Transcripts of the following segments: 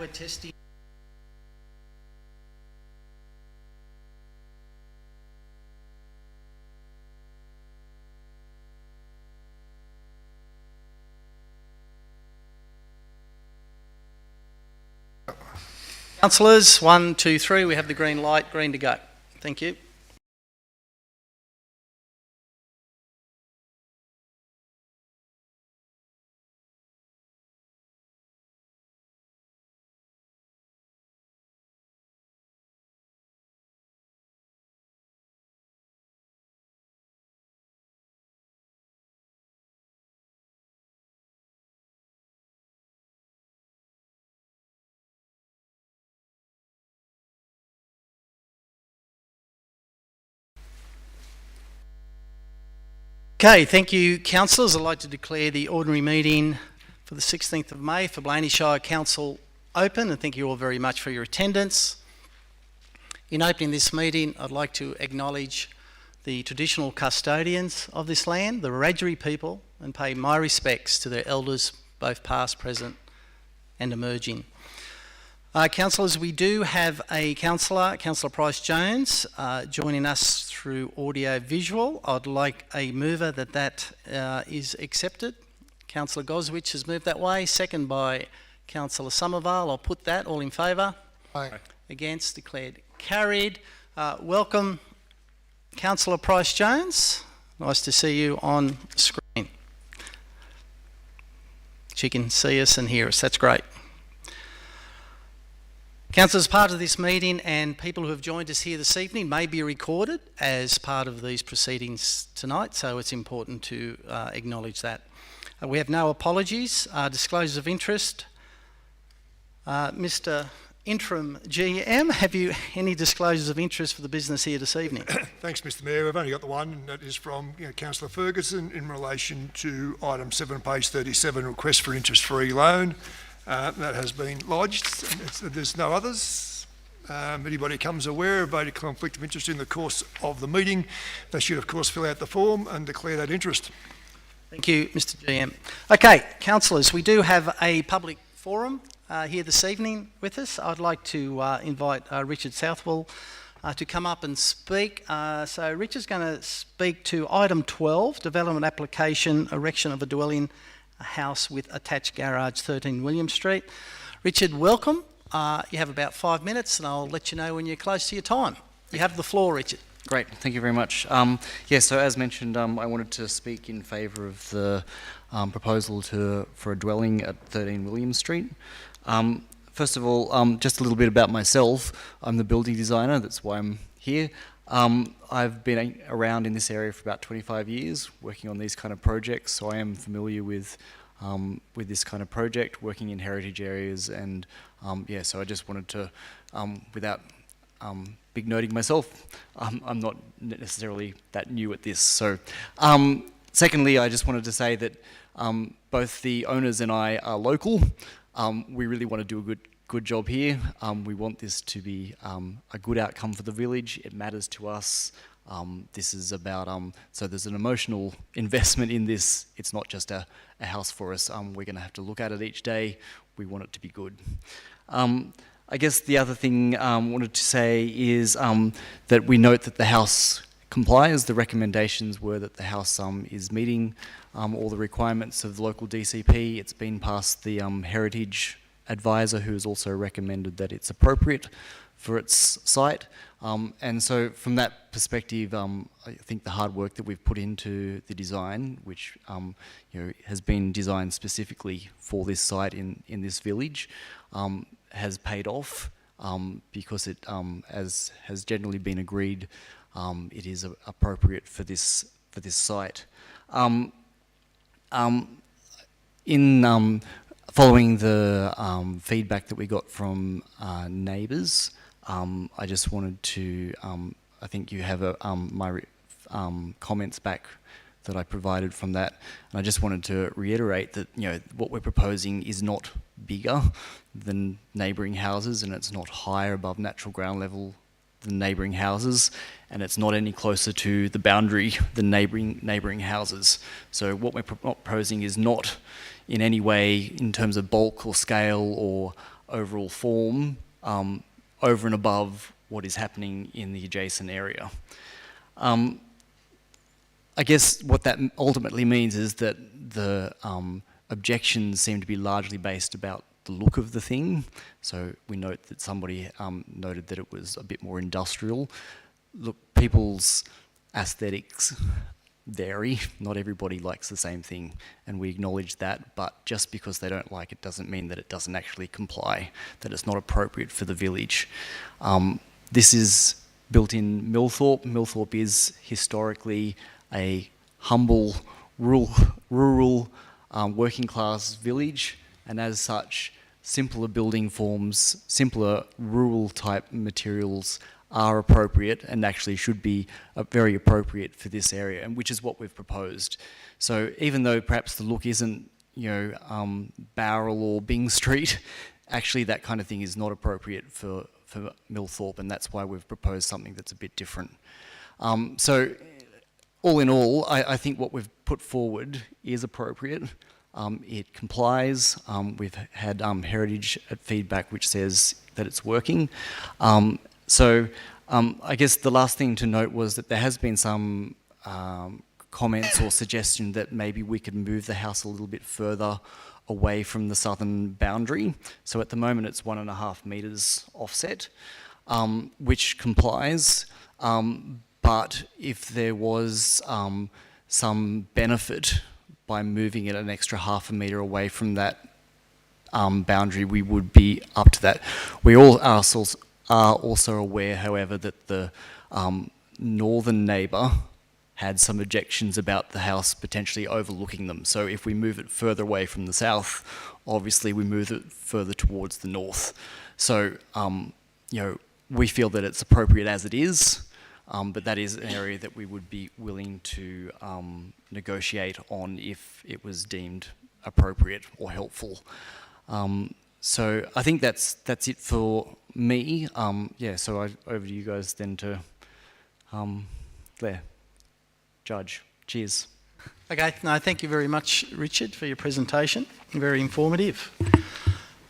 we're testing. Councillors, 1, 2, 3, we have the green light, green to go. Thank you. Okay, thank you, councillors. I'd like to declare the ordinary meeting for the 16th of May for Blayney Shire Council open, and thank you all very much for your attendance. In opening this meeting, I'd like to acknowledge the traditional custodians of this land, the Wiradjuri people, and pay my respects to their elders, both past, present and emerging. Councillors, we do have a councillor, Councillor Price-Jones, joining us through audio-visual. I'd like a mover that is accepted. Councillor Goswich has moved that way, second by Councillor Somervale. I'll put that, all in favour. Aye. Against, declared carried. Welcome, Councillor Price-Jones. Nice to see you on screen. She can see us and hear us, that's great. Councillors, part of this meeting and people who have joined us here this evening may be recorded as part of these proceedings tonight, so it's important to acknowledge that. We have no apologies. Disclosures of interest. Mr. Interim GM, have you any disclosures of interest for the business here this evening? Thanks, Mr. Mayor. We've only got the one, and that is from Councillor Ferguson in relation to item 7, page 37, request for interest-free loan. That has been lodged. There's no others. Anybody comes aware of a conflict of interest in the course of the meeting, they should, of course, fill out the form and declare that interest. Thank you, Mr. GM. Okay, councillors, we do have a public forum here this evening with us. I'd like to invite Richard Southwell to come up and speak. So Richard's going to speak to item 12, development application, erection of a dwelling house with attached garage, 13 William Street. Richard, welcome. You have about 5 minutes and I'll let you know when you're close to your time. You have the floor, Richard. Great, thank you very much. So as mentioned, I wanted to speak in favour of the proposal for a dwelling at 13 William Street. First of all, just a little bit about myself. I'm the building designer, that's why I'm here. I've been around in this area for about 25 years, working on these kind of projects, so I am familiar with this kind of project, working in heritage areas, and so I just wanted to, without big noting myself, I'm not necessarily that new at this. So, secondly, I just wanted to say that both the owners and I are local. We really want to do a good job here. We want this to be a good outcome for the village. It matters to us. This is about, so there's an emotional investment in this. It's not just a house for us. We're going to have to look at it each day. We want it to be good. I guess the other thing I wanted to say is that we note that the house complies. The recommendations were that the house is meeting all the requirements of the local DCP. It's been past the heritage advisor, who has also recommended that it's appropriate for its site. And so from that perspective, I think the hard work that we've put into the design, which has been designed specifically for this site in this village, has paid off because it, as has generally been agreed, it is appropriate for this site. Following the feedback that we got from neighbours, I just wanted to, I think you have my comments back that I provided from that, and I just wanted to reiterate that what we're proposing is not bigger than neighbouring houses, and it's not higher above natural ground level than neighbouring houses, and it's not any closer to the boundary than neighbouring houses. So what we're proposing is not in any way in terms of bulk or scale or overall form over and above what is happening in the adjacent area. I guess what that ultimately means is that the objections seem to be largely based about the look of the thing. So we note that somebody noted that it was a bit more industrial. Look, people's aesthetics vary. Not everybody likes the same thing, and we acknowledge that, but just because they don't like it doesn't mean that it doesn't actually comply, that it's not appropriate for the village. This is built in Millthorpe. Millthorpe is historically a humble, rural working class village, and as such, simpler building forms, simpler rural type materials are appropriate and actually should be very appropriate for this area, and which is what we've proposed. So even though perhaps the look isn't, Bowral or Byng Street, actually that kind of thing is not appropriate for Millthorpe, and that's why we've proposed something that's a bit different. So all in all, I think what we've put forward is appropriate. It complies. We've had heritage feedback which says that it's working. So I guess the last thing to note was that there has been some comments or suggestion that maybe we could move the house a little bit further away from the southern boundary. So at the moment it's 1.5 metres offset, which complies. But if there was some benefit by moving it an extra 0.5 metre away from that boundary, we would be up to that. We all are also aware, however, that the northern neighbour had some objections about the house potentially overlooking them. So if we move it further away from the south, obviously we move it further towards the north. So, we feel that it's appropriate as it is, but that is an area that we would be willing to negotiate on if it was deemed appropriate or helpful. So I think that's it for me. So over to you guys then to Claire, Judge. Cheers. Okay, no, thank you very much, Richard, for your presentation. Very informative.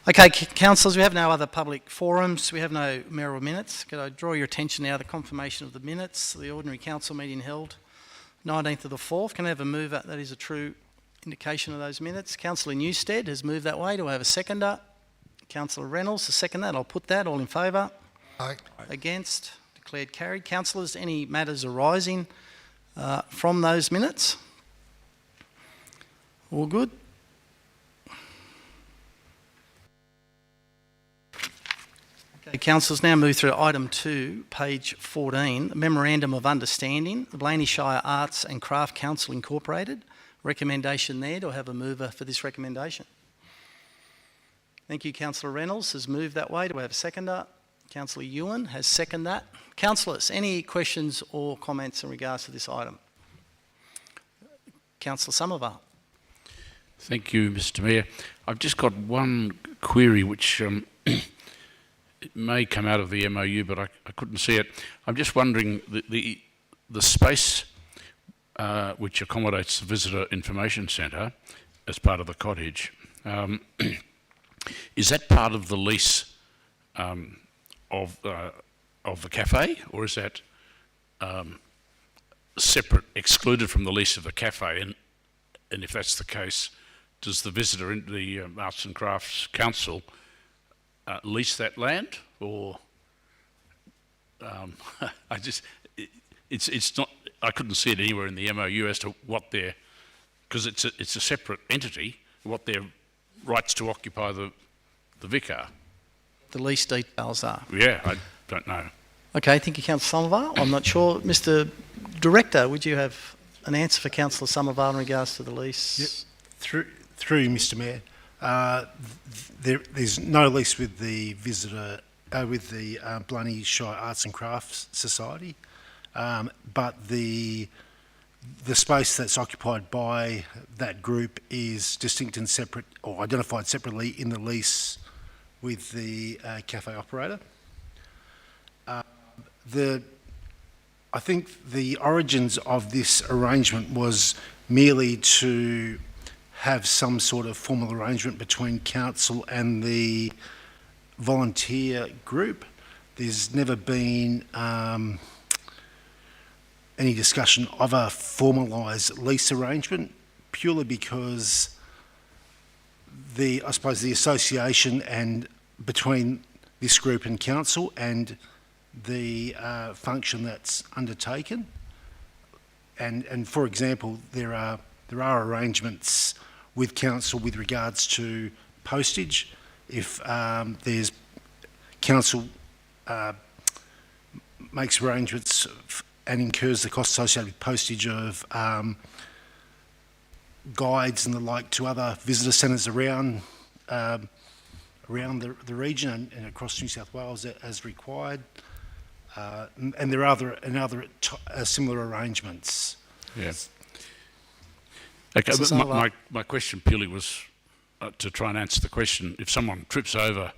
Okay, councillors, we have no other public forums. We have no mayoral minutes. Could I draw your attention now to the confirmation of the minutes, the ordinary council meeting held 19th of the 4th. Can I have a mover? That is a true indication of those minutes. Councillor Newstead has moved that way. Do I have a seconder? Councillor Reynolds to second that. I'll put that. All in favour? Aye. Against? Declared carried. Councillors, any matters arising from those minutes? All good? Okay, councillors, now move through item 2, page 14, Memorandum of Understanding, the Blayney Shire Arts and Craft Council Incorporated. Recommendation there. Do I have a mover for this recommendation? Thank you. Councillor Reynolds has moved that way. Do I have a seconder? Councillor Ewan has seconded that. Councillors, any questions or comments in regards to this item? Councillor Somerville. Thank you, Mr. Mayor. I've just got one query which it may come out of the MOU, but I couldn't see it. I'm just wondering, the space which accommodates the Visitor Information Centre as part of the cottage, is that part of the lease of the cafe, or is that separate, excluded from the lease of the cafe? And if that's the case, does the Arts and Crafts Council lease that land, or it's not? I couldn't see it anywhere in the MOU as to what their, because it's a separate entity, what their rights to occupy the Vic are. The lease details are. Yeah, I don't know. Okay, thank you, Councillor Somerville. I'm not sure. Mr. Director, would you have an answer for Councillor Somerville in regards to the lease? Yep. Through you, Mr. Mayor. There's no lease with the Blayney Shire Arts and Crafts Society, but the space that's occupied by that group is distinct and separate, or identified separately in the lease with the cafe operator. I think the origins of this arrangement was merely to have some sort of formal arrangement between council and the volunteer group. There's never been any discussion of a formalised lease arrangement, purely because I suppose the association and between this group and council and the function that's undertaken. And for example, there are arrangements with council with regards to postage. If there's council makes arrangements and incurs the cost associated with postage of guides and the like to other visitor centres around the region and across New South Wales as required. And there are other similar arrangements. Yeah. Okay, but my question purely was to try and answer the question. If someone trips over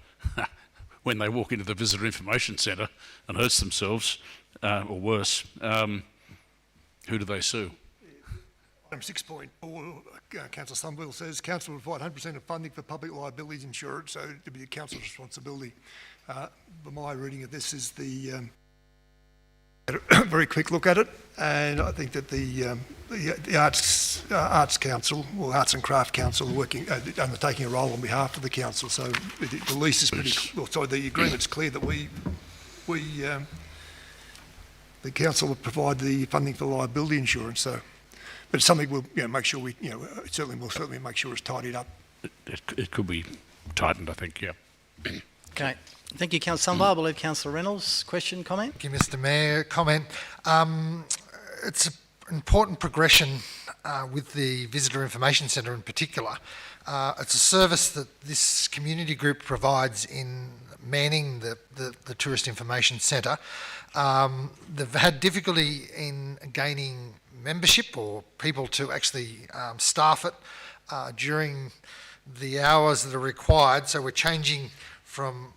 when they walk into the Visitor Information Centre and hurts themselves, or worse, who do they sue? Item 6.4, Councillor Somerville says, Council will provide 100% of funding for public liability insurance, so it'll be the Council's responsibility. But my reading of this is a very quick look at it, and I think that the Arts Council, or Arts and Craft Council, are undertaking a role on behalf of the Council. So the lease is the agreement's clear that the Council will provide the funding for liability insurance. So, but it's something we'll make sure we'll certainly make sure it's tidied up. It could be tightened, I think. Yeah. Okay. Thank you, Councillor Somerville. I believe Councillor Reynolds, question, comment? Thank you, Mr Mayor. Comment. It's an important progression with the Visitor Information Centre in particular. It's a service that this community group provides in manning the Tourist Information Centre. They've had difficulty in gaining membership or people to actually staff it during the hours that are required. So we're changing from,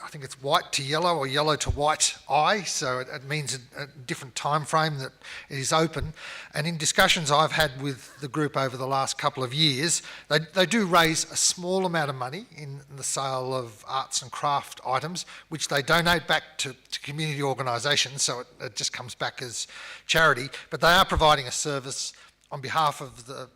I think it's white to yellow or yellow to white eye, so it means a different time frame that it is open. And in discussions I've had with the group over the last couple of years, they do raise a small amount of money in the sale of arts and craft items, which they donate back to community organisations, so it just comes back as charity. But they are providing a service on behalf of the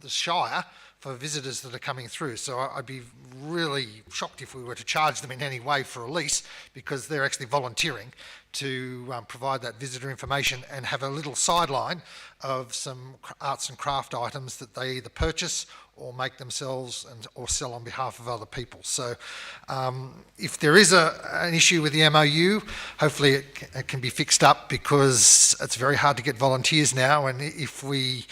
Shire for visitors that are coming through. So I'd be really shocked if we were to charge them in any way for a lease, because they're actually volunteering to provide that visitor information and have a little sideline of some arts and craft items that they either purchase or make themselves or sell on behalf of other people. So if there is an issue with the MOU, hopefully it can be fixed up, because it's very hard to get volunteers now, and if we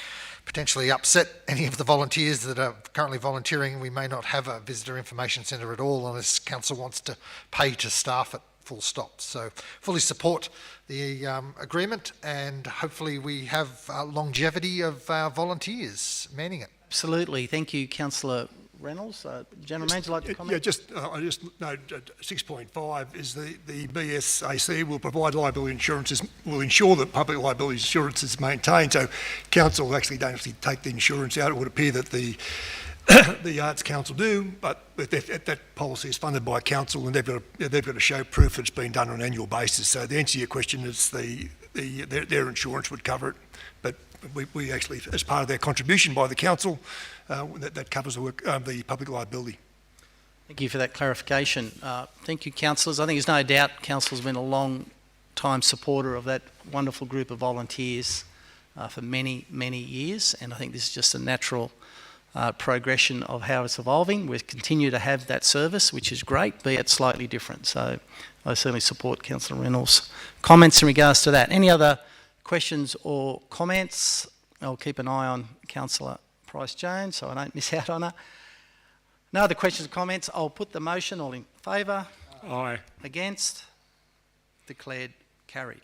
potentially upset any of the volunteers that are currently volunteering, we may not have a visitor information centre at all unless council wants to pay to staff it, full stop. So fully support the agreement, and hopefully we have longevity of volunteers manning it. Absolutely. Thank you, Councillor Reynolds. General Manager, like to comment? I just note 6.5 is the BSAC will provide liability insurances, will ensure that public liability insurance is maintained. So council actually don't actually take the insurance out. It would appear that the Arts Council do, but that policy is funded by council, and they've got to show proof it's been done on an annual basis. So the answer to your question is their insurance would cover it, but we actually, as part of their contribution by the council, that covers the work, the public liability. Thank you for that clarification. Thank you, councillors. I think there's no doubt council's been a long time supporter of that wonderful group of volunteers for many, many years, and I think this is just a natural progression of how it's evolving. We continue to have that service, which is great, be it slightly different. So I certainly support Councillor Reynolds' comments in regards to that. Any other questions or comments? I'll keep an eye on Councillor Price-Jones so I don't miss out on her. No other questions or comments. I'll put the motion. All in favour? Aye. Against? Declared carried.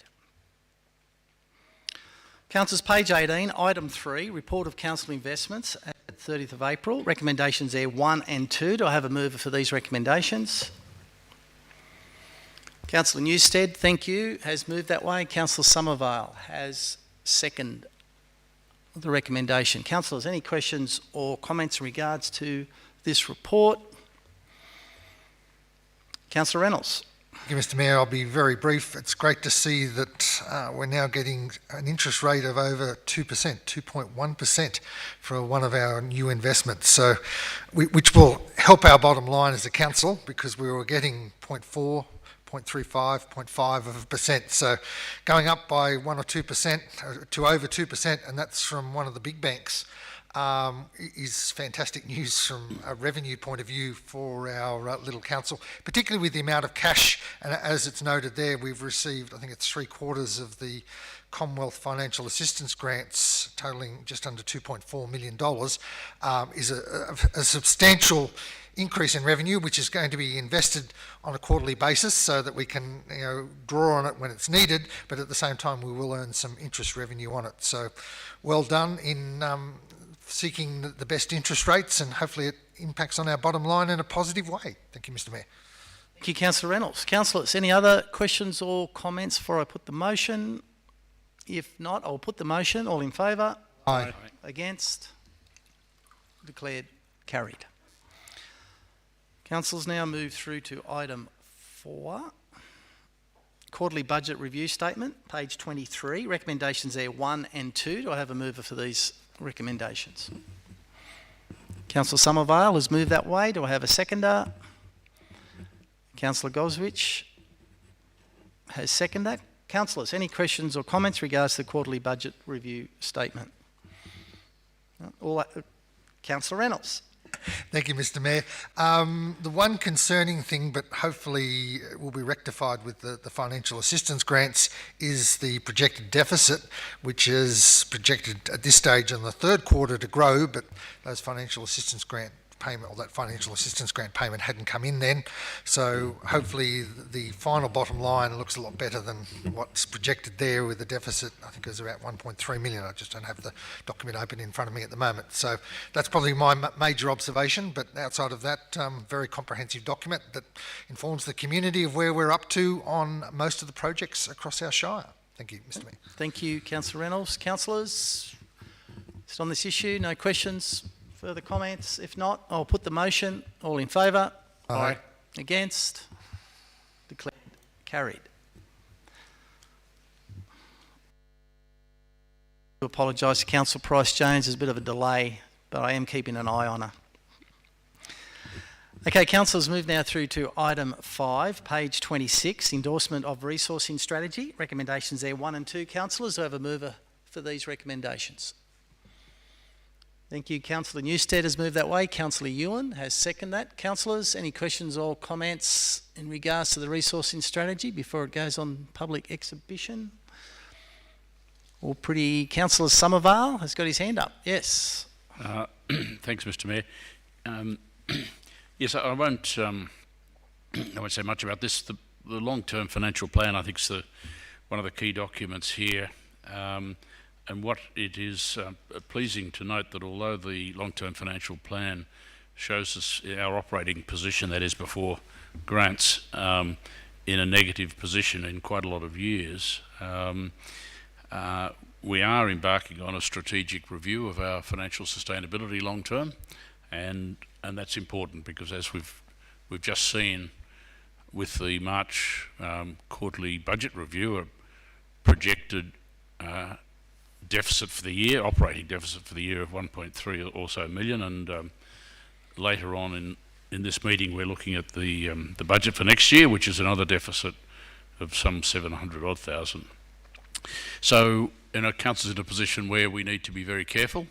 Councillors, page 18, item 3, report of council investments at 30th of April. Recommendations there 1 and 2. Do I have a mover for these recommendations? Councillor Newstead, thank you, has moved that way. Councillor Somerville has seconded the recommendation. Councillors, any questions or comments in regards to this report? Councillor Reynolds. Thank you, Mr Mayor. I'll be very brief. It's great to see that we're now getting an interest rate of over 2%, 2.1% for one of our new investments, so which will help our bottom line as a council, because we were getting 0.4, 0.35, 0.5%. So going up by 1 or 2% to over 2%, and that's from one of the big banks, is fantastic news from a revenue point of view for our little council, particularly with the amount of cash. And as it's noted there, we've received, I think it's 3/4 of the Commonwealth Financial Assistance grants, totalling just under $2.4 million, is a substantial increase in revenue, which is going to be invested on a quarterly basis so that we can draw on it when it's needed, but at the same time we will earn some interest revenue on it. So well done in seeking the best interest rates, and hopefully it impacts on our bottom line in a positive way. Thank you, Mr Mayor. Thank you, Councillor Reynolds. Councillors, any other questions or comments before I put the motion? If not, I'll put the motion. All in favour? Aye. Against? Declared carried. Councillors, now move through to item 4. Quarterly Budget Review Statement, page 23. Recommendations there 1 and 2. Do I have a mover for these recommendations? Councillor Somervale has moved that way. Do I have a seconder? Councillor Goswich has seconded. Councillors, any questions or comments regards to the Quarterly Budget Review Statement? Councillor Reynolds. Thank you, Mr Mayor. The one concerning thing, but hopefully will be rectified with the financial assistance grants, is the projected deficit, which is projected at this stage in the third quarter to grow, but those financial assistance grant payment, or that financial assistance grant payment, hadn't come in then. So hopefully the final bottom line looks a lot better than what's projected there, with the deficit, I think it was about 1.3 million. I just don't have the document open in front of me at the moment. So that's probably my major observation, but outside of that, very comprehensive document that informs the community of where we're up to on most of the projects across our shire. Thank you, Mr Mayor. Thank you, Councillor Reynolds. Councillors, just on this issue, no questions? Further comments? If not, I'll put the motion. All in favour? Aye. Against? Declared carried. I apologise to Councillor Price-Jones. There's a bit of a delay, but I am keeping an eye on her. Okay, councillors, move now through to item 5, page 26, endorsement of resourcing strategy. Recommendations there 1 and 2. Councillors, do I have a mover for these recommendations? Thank you. Councillor Newstead has moved that way. Councillor Ewan has seconded that. Councillors, any questions or comments in regards to the resourcing strategy before it goes on public exhibition? All pretty. Councillor Somervale has got his hand up. Yes. Thanks, Mr Mayor. Yes, I won't say much about this. The long-term financial plan, I think, is one of the key documents here. And what it is pleasing to note that although the long-term financial plan shows us our operating position, that is before grants, in a negative position in quite a lot of years, we are embarking on a strategic review of our financial sustainability long-term, and that's important because, as we've just seen with the March quarterly budget review, a projected deficit for the year, operating deficit for the year of 1.3 or so million, and later on in this meeting we're looking at the budget for next year, which is another deficit of some 700 odd thousand. So, council's in a position where we need to be very careful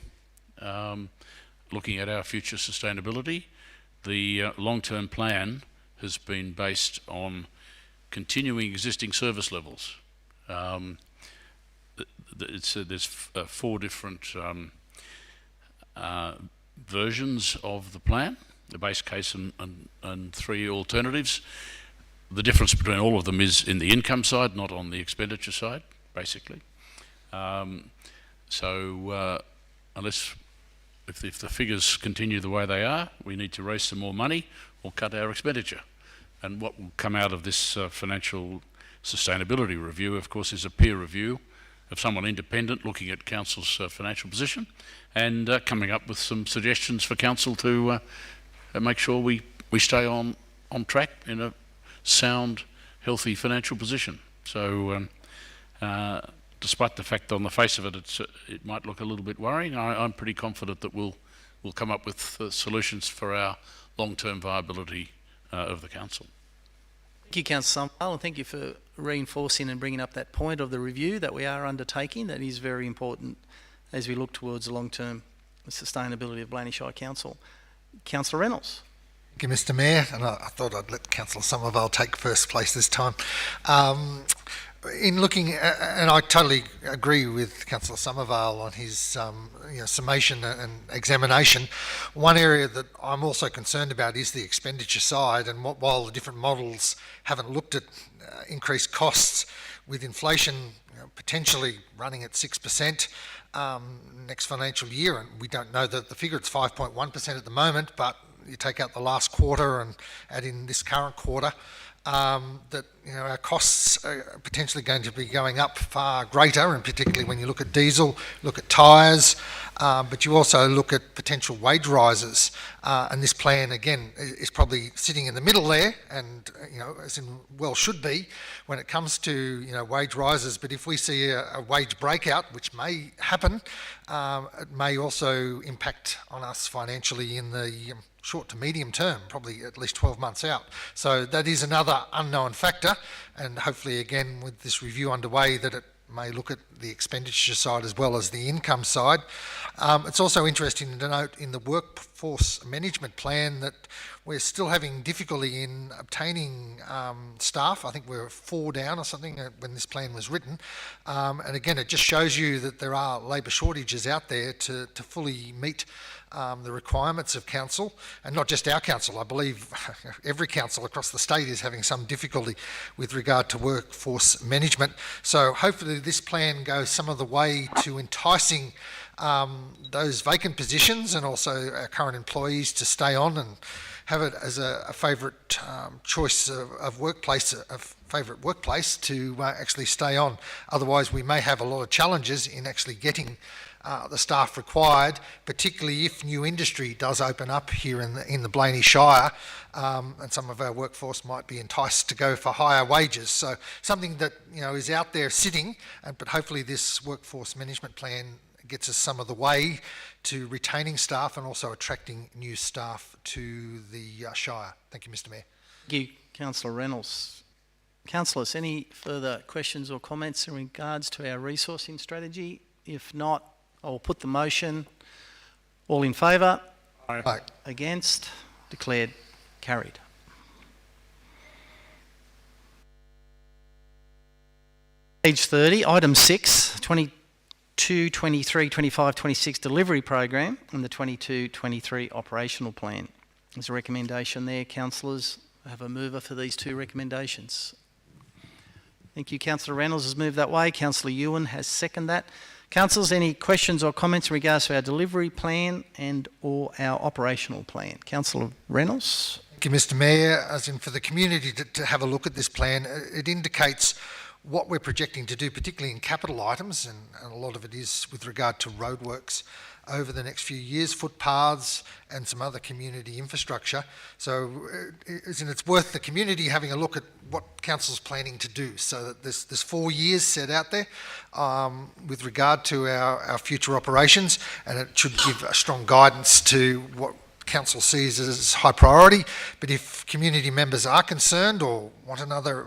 looking at our future sustainability. The long-term plan has been based on continuing existing service levels. There's 4 different versions of the plan, the base case and 3 alternatives. The difference between all of them is in the income side, not on the expenditure side, basically. So unless if the figures continue the way they are, we need to raise some more money or cut our expenditure. And what will come out of this financial sustainability review, of course, is a peer review of someone independent looking at council's financial position and coming up with some suggestions for council to make sure we stay on track in a sound, healthy financial position. So despite the fact on the face of it, it might look a little bit worrying, I'm pretty confident that we'll come up with solutions for our long-term viability of the council. Thank you, Councillor Summervale, and thank you for reinforcing and bringing up that point of the review that we are undertaking. That is very important as we look towards the long-term sustainability of Blayney Shire Council. Councillor Reynolds. Thank you, Mr Mayor, and I thought I'd let Councillor Summervale take first place this time. In looking at, and I totally agree with Councillor Summervale on his summation and examination. One area that I'm also concerned about is the expenditure side, and while the different models haven't looked at increased costs, with inflation potentially running at 6% next financial year, and we don't know the figure, it's 5.1% at the moment, but you take out the last quarter and add in this current quarter, that our costs are potentially going to be going up far greater, and particularly when you look at diesel, look at tyres, but you also look at potential wage rises, and this plan again is probably sitting in the middle there, and as in well should be when it comes to wage rises. But if we see a wage breakout, which may happen, it may also impact on us financially in the short to medium term, probably at least 12 months out. So that is another unknown factor, and hopefully again with this review underway that it may look at the expenditure side as well as the income side. It's also interesting to note in the workforce management plan that we're still having difficulty in obtaining staff. I think we're 4 down or something when this plan was written. And again, it just shows you that there are labour shortages out there to fully meet the requirements of council, and not just our council. I believe every council across the state is having some difficulty with regard to workforce management. So hopefully this plan goes some of the way to enticing those vacant positions and also our current employees to stay on and have it as a favourite choice of workplace, a favourite workplace to actually stay on. Otherwise we may have a lot of challenges in actually getting the staff required, particularly if new industry does open up here in the Blayney Shire, and some of our workforce might be enticed to go for higher wages. So something that is out there sitting, but hopefully this workforce management plan gets us some of the way to retaining staff and also attracting new staff to the Shire. Thank you, Mr Mayor. Thank you, Councillor Reynolds. Councillors, any further questions or comments in regards to our resourcing strategy? If not, I'll put the motion. All in favour? Aye. Against? Declared carried. Page 30, item 6, 22, 23, 25, 26 delivery program and the 22, 23 operational plan. There's a recommendation there. Councillors, I have a mover for these 2 recommendations. Thank you. Councillor Reynolds has moved that way. Councillor Ewan has seconded that. Councillors, any questions or comments in regards to our delivery plan and or our operational plan? Councillor Reynolds. Thank you, Mr Mayor. As in for the community to have a look at this plan, it indicates what we're projecting to do, particularly in capital items, and a lot of it is with regard to roadworks over the next few years, footpaths and some other community infrastructure. So it's worth the community having a look at what council's planning to do, so that there's 4 years set out there with regard to our future operations, and it should give a strong guidance to what council sees as high priority. But if community members are concerned or want another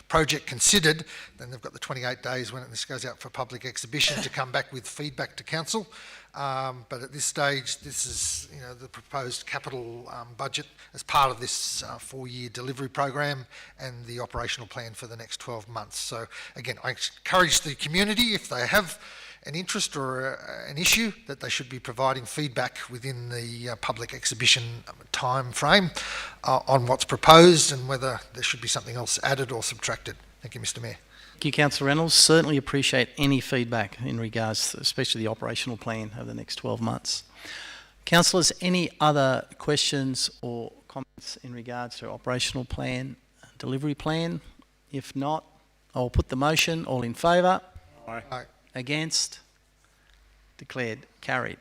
project considered, then they've got the 28 days when this goes out for public exhibition to come back with feedback to council. But at this stage, this is the proposed capital budget as part of this 4-year delivery program and the operational plan for the next 12 months. So again, I encourage the community, if they have an interest or an issue, that they should be providing feedback within the public exhibition time frame on what's proposed and whether there should be something else added or subtracted. Thank you, Mr Mayor. Thank you, Councillor Reynolds. Certainly appreciate any feedback in regards to especially the operational plan over the next 12 months. Councillors, any other questions or comments in regards to operational plan, delivery plan? If not, I'll put the motion. All in favour? Aye. Aye. Against? Declared carried.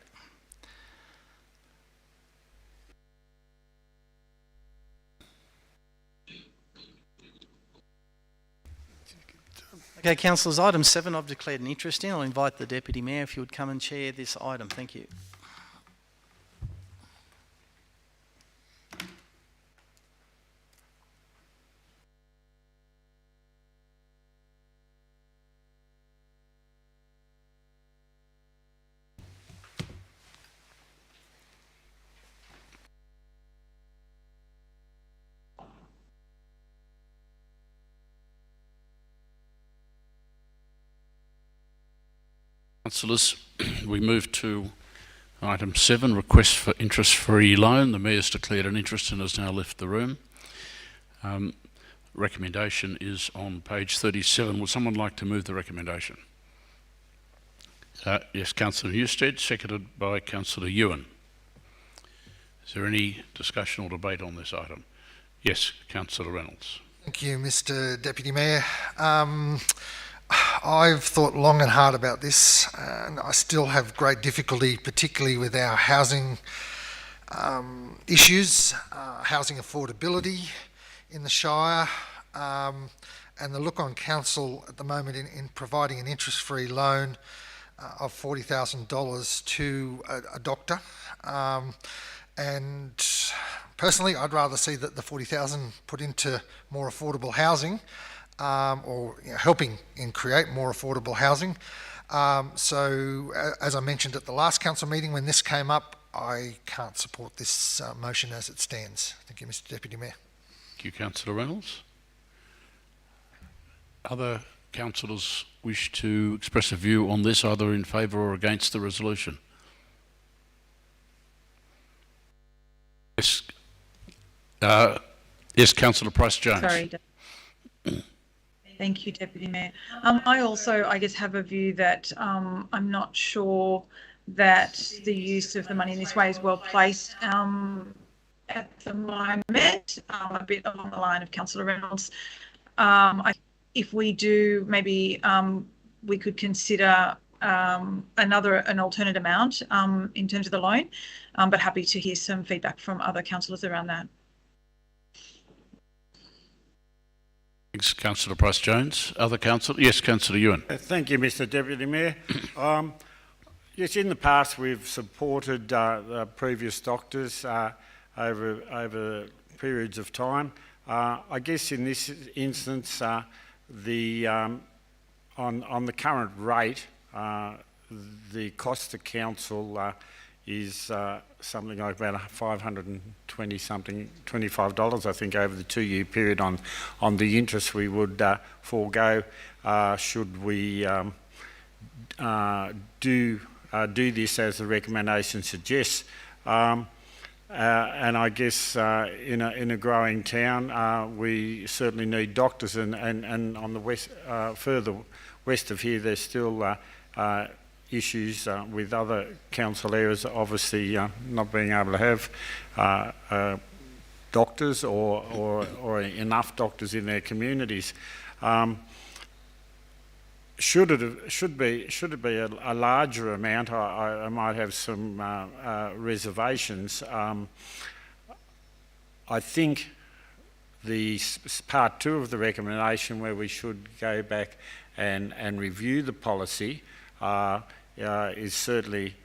Okay, councillors, item 7 I've declared an interest in. I'll invite the Deputy Mayor if you would come and chair this item. Thank you. Councillors, we move to item 7, request for interest-free loan. The Mayor's declared an interest and has now left the room. Recommendation is on page 37. Would someone like to move the recommendation? Yes, Councillor Newstead, seconded by Councillor Ewan. Is there any discussion or debate on this item? Yes, Councillor Reynolds. Thank you, Mr Deputy Mayor. I've thought long and hard about this, and I still have great difficulty, particularly with our housing issues, housing affordability in the Shire, and the look on council at the moment in providing an interest-free loan of $40,000 to a doctor. And personally, I'd rather see that the $40,000 put into more affordable housing, or helping in create more affordable housing. So, as I mentioned at the last council meeting when this came up, I can't support this motion as it stands. Thank you, Mr Deputy Mayor. Thank you, Councillor Reynolds. Other councillors wish to express a view on this, either in favour or against the resolution? Yes, yes, Councillor Price-Jones. Sorry. Thank you, Deputy Mayor. I also, I guess, have a view that I'm not sure that the use of the money in this way is well placed at the moment, a bit along the line of Councillor Reynolds. If we do, maybe we could consider an alternate amount in terms of the loan, but happy to hear some feedback from other councillors around that. Thanks, Councillor Price-Jones. Other councillor? Yes, Councillor Ewan. Thank you, Mr Deputy Mayor. Yes, in the past we've supported previous doctors over periods of time. I guess in this instance, on the current rate, the cost to council is something like about $525, I think, over the 2-year period on the interest we would forego should we do this as the recommendation suggests. And I guess in a growing town, we certainly need doctors, and on the west, further west of here, there's still issues with other council areas, obviously not being able to have doctors or enough doctors in their communities. Should it be a larger amount, I might have some reservations. I think the part 2 of the recommendation, where we should go back and review the policy, is certainly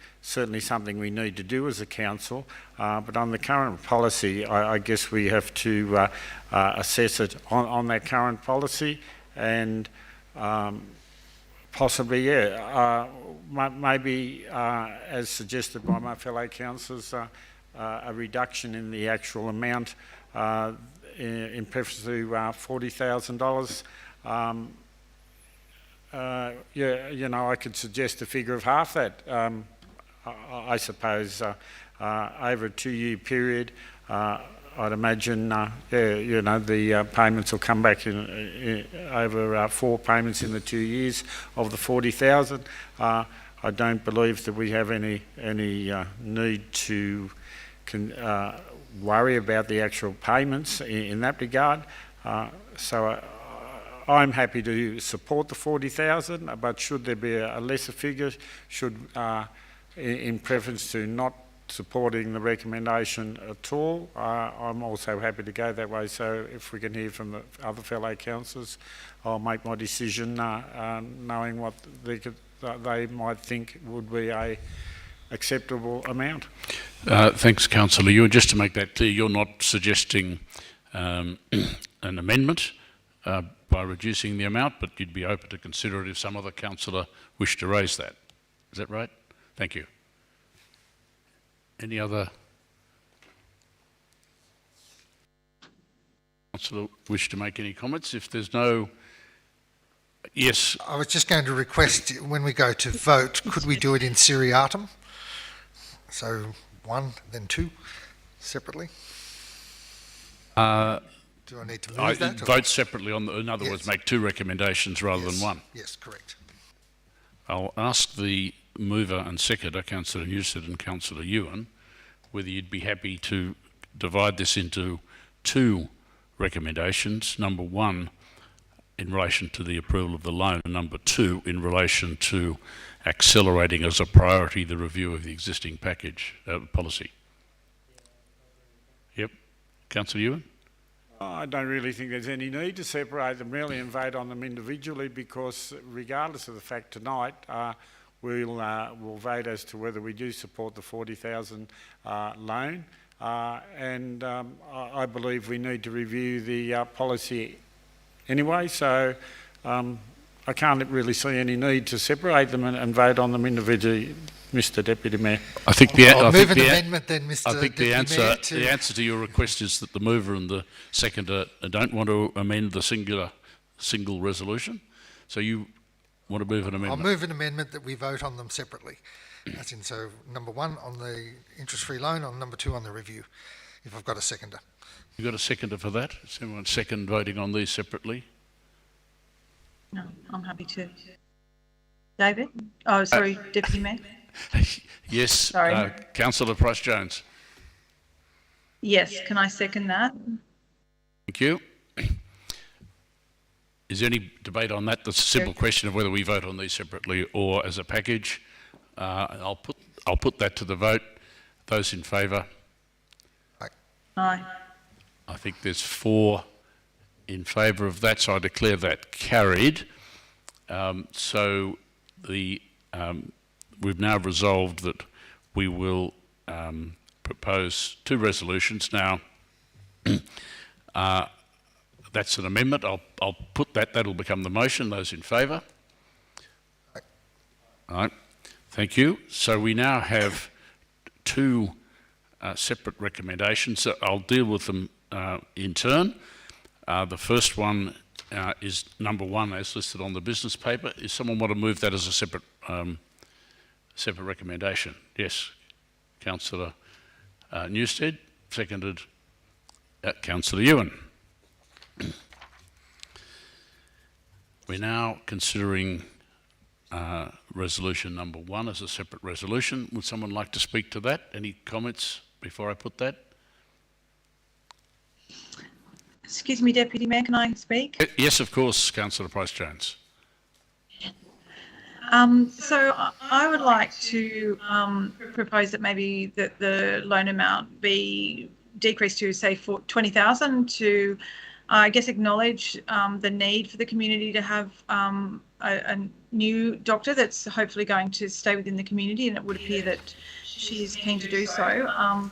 something we need to do as a council. But on the current policy, I guess we have to assess it on that current policy, and possibly, maybe as suggested by my fellow councillors, a reduction in the actual amount in preference to $40,000. I could suggest a figure of half that. I suppose over a 2-year period, I'd imagine, the payments will come back in over 4 payments in the 2 years of the $40,000. I don't believe that we have any need to worry about the actual payments in that regard. So I'm happy to support the $40,000, but should there be a lesser figure, should in preference to not supporting the recommendation at all. I'm also happy to go that way, so if we can hear from the other fellow councillors, I'll make my decision knowing what they might think would be a acceptable amount. Thanks, Councillor Ewan. Just to make that clear, you're not suggesting an amendment by reducing the amount, but you'd be open to consider it if some other councillor wished to raise that. Is that right? Thank you. Any other councillor wish to make any comments? If there's no... Yes. I was just going to request, when we go to vote, could we do it in seriatim? So 1, then 2, separately? Do I need to move that? Vote separately on in other Yes. words, make 2 recommendations rather than 1. Yes, correct. I'll ask the mover and seconder, Councillor Newstead and Councillor Ewan, whether you'd be happy to divide this into 2 recommendations. Number 1, in relation to the approval of the loan, and number 2, in relation to accelerating as a priority the review of the existing package policy. Yep. Councillor Ewan? I don't really think there's any need to separate them really and vote on them individually, because regardless of the fact tonight, we'll vote as to whether we do support the 40,000 loan, and I believe we need to review the policy anyway, so I can't really see any need to separate them and vote on them individually, Mr Deputy Mayor. I think the amendment then, Mr I think Deputy Mayor, the answer to your request is that the mover and the seconder don't want to amend the single resolution. So you want to move an amendment? I'll move an amendment that we vote on them separately. That's in, so number 1 on the interest-free loan, on number 2 on the review, if I've got a seconder. You got a seconder for that? Is anyone second voting on these separately? No, I'm happy to. David? Oh, sorry, Deputy Mayor. Yes. Sorry. Councillor Price-Jones. Yes, can I second that? Thank you. Is there any debate on that? That's a simple question of whether we vote on these separately or as a package. I'll put that to the vote. Those in favour? Aye. I think there's 4 in favour of that, so I declare that carried. So we've now resolved that we will propose 2 resolutions. Now, that's an amendment. I'll put that. That'll become the motion. Those in favour? All right. Thank you. So we now have 2 separate recommendations. So I'll deal with them in turn. The first one is number 1 as listed on the business paper. Does someone want to move that as a separate recommendation? Yes. Councillor Newstead, seconded Councillor Ewan. We're now considering resolution number 1 as a separate resolution. Would someone like to speak to that? Any comments before I put that? Excuse me, Deputy Mayor, can I speak? Yes, of course, Councillor Price-Jones. So I would like to propose that maybe that the loan amount be decreased to, say, 20,000 to, I guess, acknowledge the need for the community to have a new doctor that's hopefully going to stay within the community, and it would appear that she's keen to do so.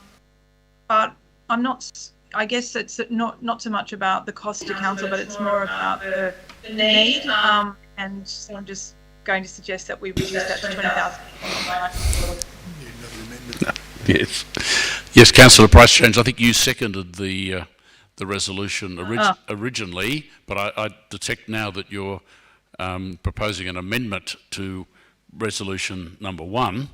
But I'm not, I guess it's not so much about the cost to council, but it's more about the need. And so I'm just going to suggest that we reduce that to 20,000. Yes. Yes, Councillor Price-Jones, I think you seconded the resolution originally, but I detect now that you're proposing an amendment to resolution number 1,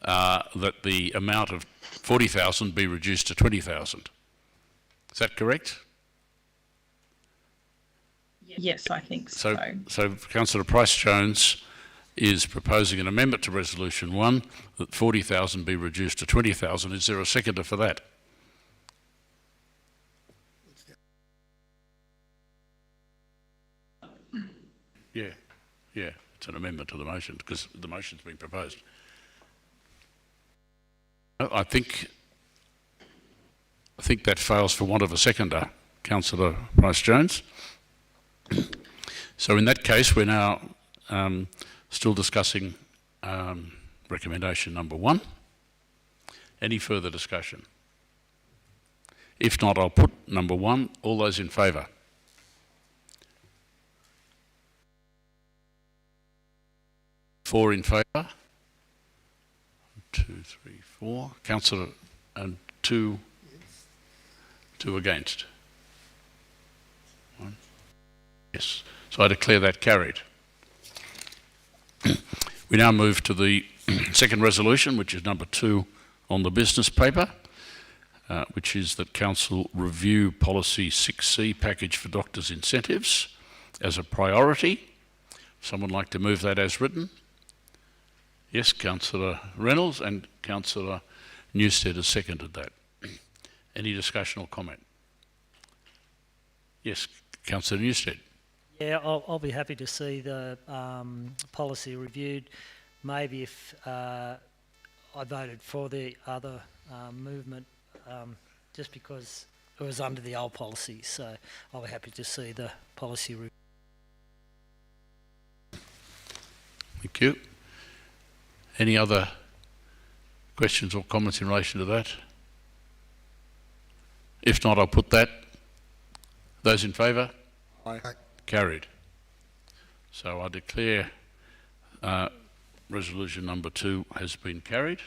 that the amount of 40,000 be reduced to 20,000. Is that correct? Yes, I think so. So Councillor Price-Jones is proposing an amendment to resolution 1 that 40,000 be reduced to 20,000. Is there a seconder for that? Yeah, it's an amendment to the motion because the motion's been proposed. I think that fails for want of a seconder, Councillor Price-Jones. So in that case, we're now still discussing recommendation number 1. Any further discussion? If not, I'll put number 1. All those in favour? Four in favour. 2, 3, 4. Councillor, and 2 against. 1. Yes. So I declare that carried. We now move to the second resolution, which is number 2 on the business paper, which is that Council review policy 6C, package for doctors' incentives, as a priority. Someone like to move that as written? Yes, Councillor Reynolds, and Councillor Newstead has seconded that. Any discussion or comment? Yes, Councillor Newstead. Yeah, I'll be happy to see the policy reviewed. Maybe if I voted for the other movement, just because it was under the old policy, so I'll be happy to see the policy review. Thank you. Any other questions or comments in relation to that? If not, I'll put that. Those in favour? Aye. Carried. So I declare resolution number 2 has been carried.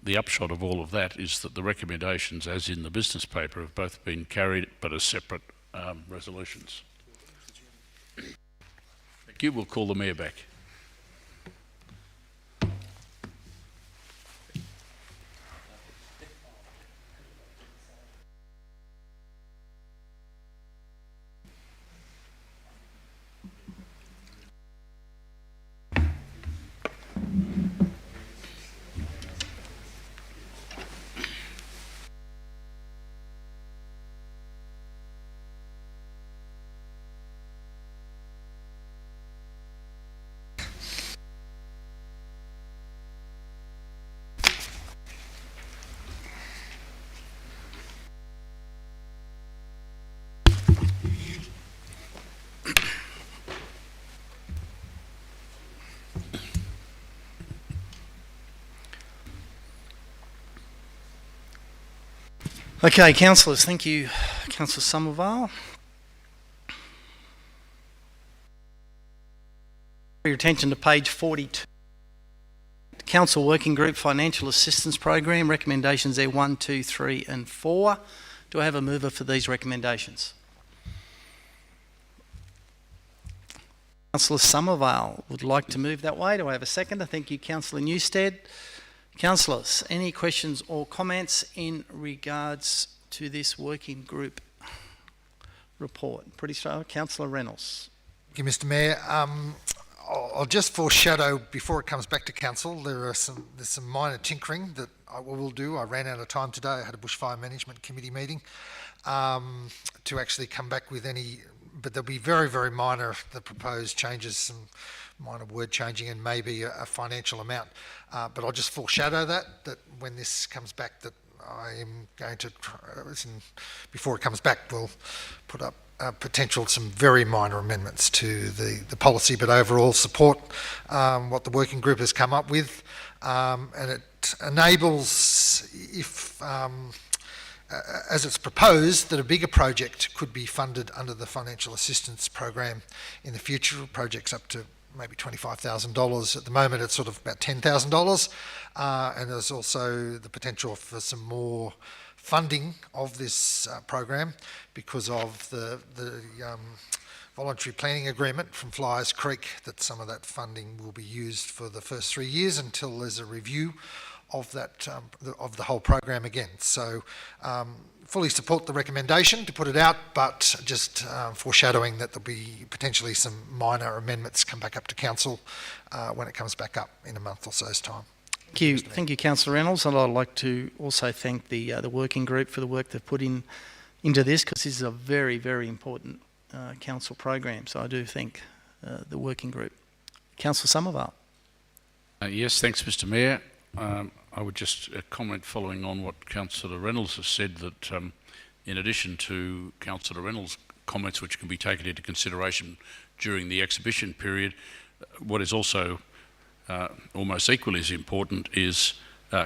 The upshot of all of that is that the recommendations, as in the business paper, have both been carried, but as separate resolutions. Thank you. We'll call the Mayor back. Okay, councillors, thank you, Councillor Somerville. For your attention to page 42. Council Working Group Financial Assistance Program, recommendations there 1, 2, 3 and 4. Do I have a mover for these recommendations? Councillor Somerville would like to move that way. Do I have a seconder? Thank you, Councillor Newstead. Councillors, any questions or comments in regards to this working group report? Pretty straight. Councillor Reynolds. Thank you, Mr. Mayor. I'll just foreshadow before it comes back to council. There's some minor tinkering that I will do. I ran out of time today. I had a Bushfire Management Committee meeting to actually come back with any, but there'll be very, very minor, the proposed changes, some minor word changing and maybe a financial amount. But I'll just foreshadow that when this comes back, that I am going to, before it comes back, we'll put up potential some very minor amendments to the policy, but overall support what the working group has come up with, and it enables, if as it's proposed, that a bigger project could be funded under the financial assistance program in the future, projects up to maybe $25,000. At the moment it's sort of about $10,000, and there's also the potential for some more funding of this program because of the voluntary planning agreement from Flyers Creek, that some of that funding will be used for the first 3 years until there's a review of that of the whole program again. So fully support the recommendation to put it out, but just foreshadowing that there'll be potentially some minor amendments come back up to council when it comes back up in a month or so's time. Thank you, Councillor Reynolds, and I'd like to also thank the working group for the work they've put into this, because this is a very, very important council program. So I do thank the working group. Councillor Somerville. Yes, thanks, Mr. Mayor. I would just comment following on what Councillor Reynolds has said, that in addition to Councillor Reynolds' comments which can be taken into consideration during the exhibition period, what is also almost equally as important is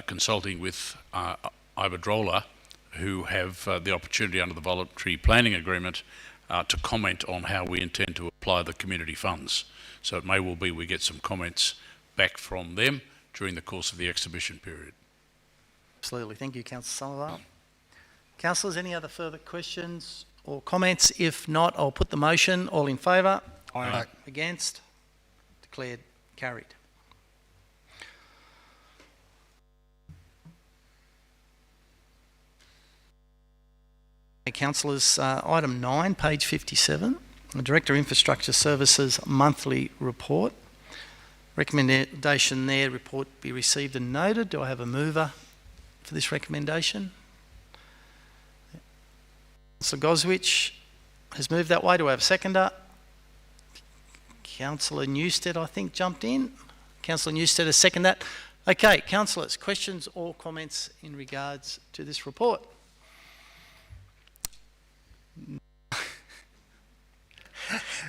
consulting with Iberdrola, who have the opportunity under the voluntary planning agreement to comment on how we intend to apply the community funds. So it may well be we get some comments back from them during the course of the exhibition period. Absolutely. Thank you, Councillor Somerville. Councillors, any other further questions or comments? If not, I'll put the motion. All in favour? Aye. Against? Declared carried. Councillors, item 9, page 57, the Director Infrastructure Services Monthly Report. Recommendation there, report be received and noted. Do I have a mover for this recommendation? Councillor Goswich has moved that way. Do I have a seconder? Councillor Newstead, I think, jumped in. Councillor Newstead has seconded that. Okay, councillors, questions or comments in regards to this report?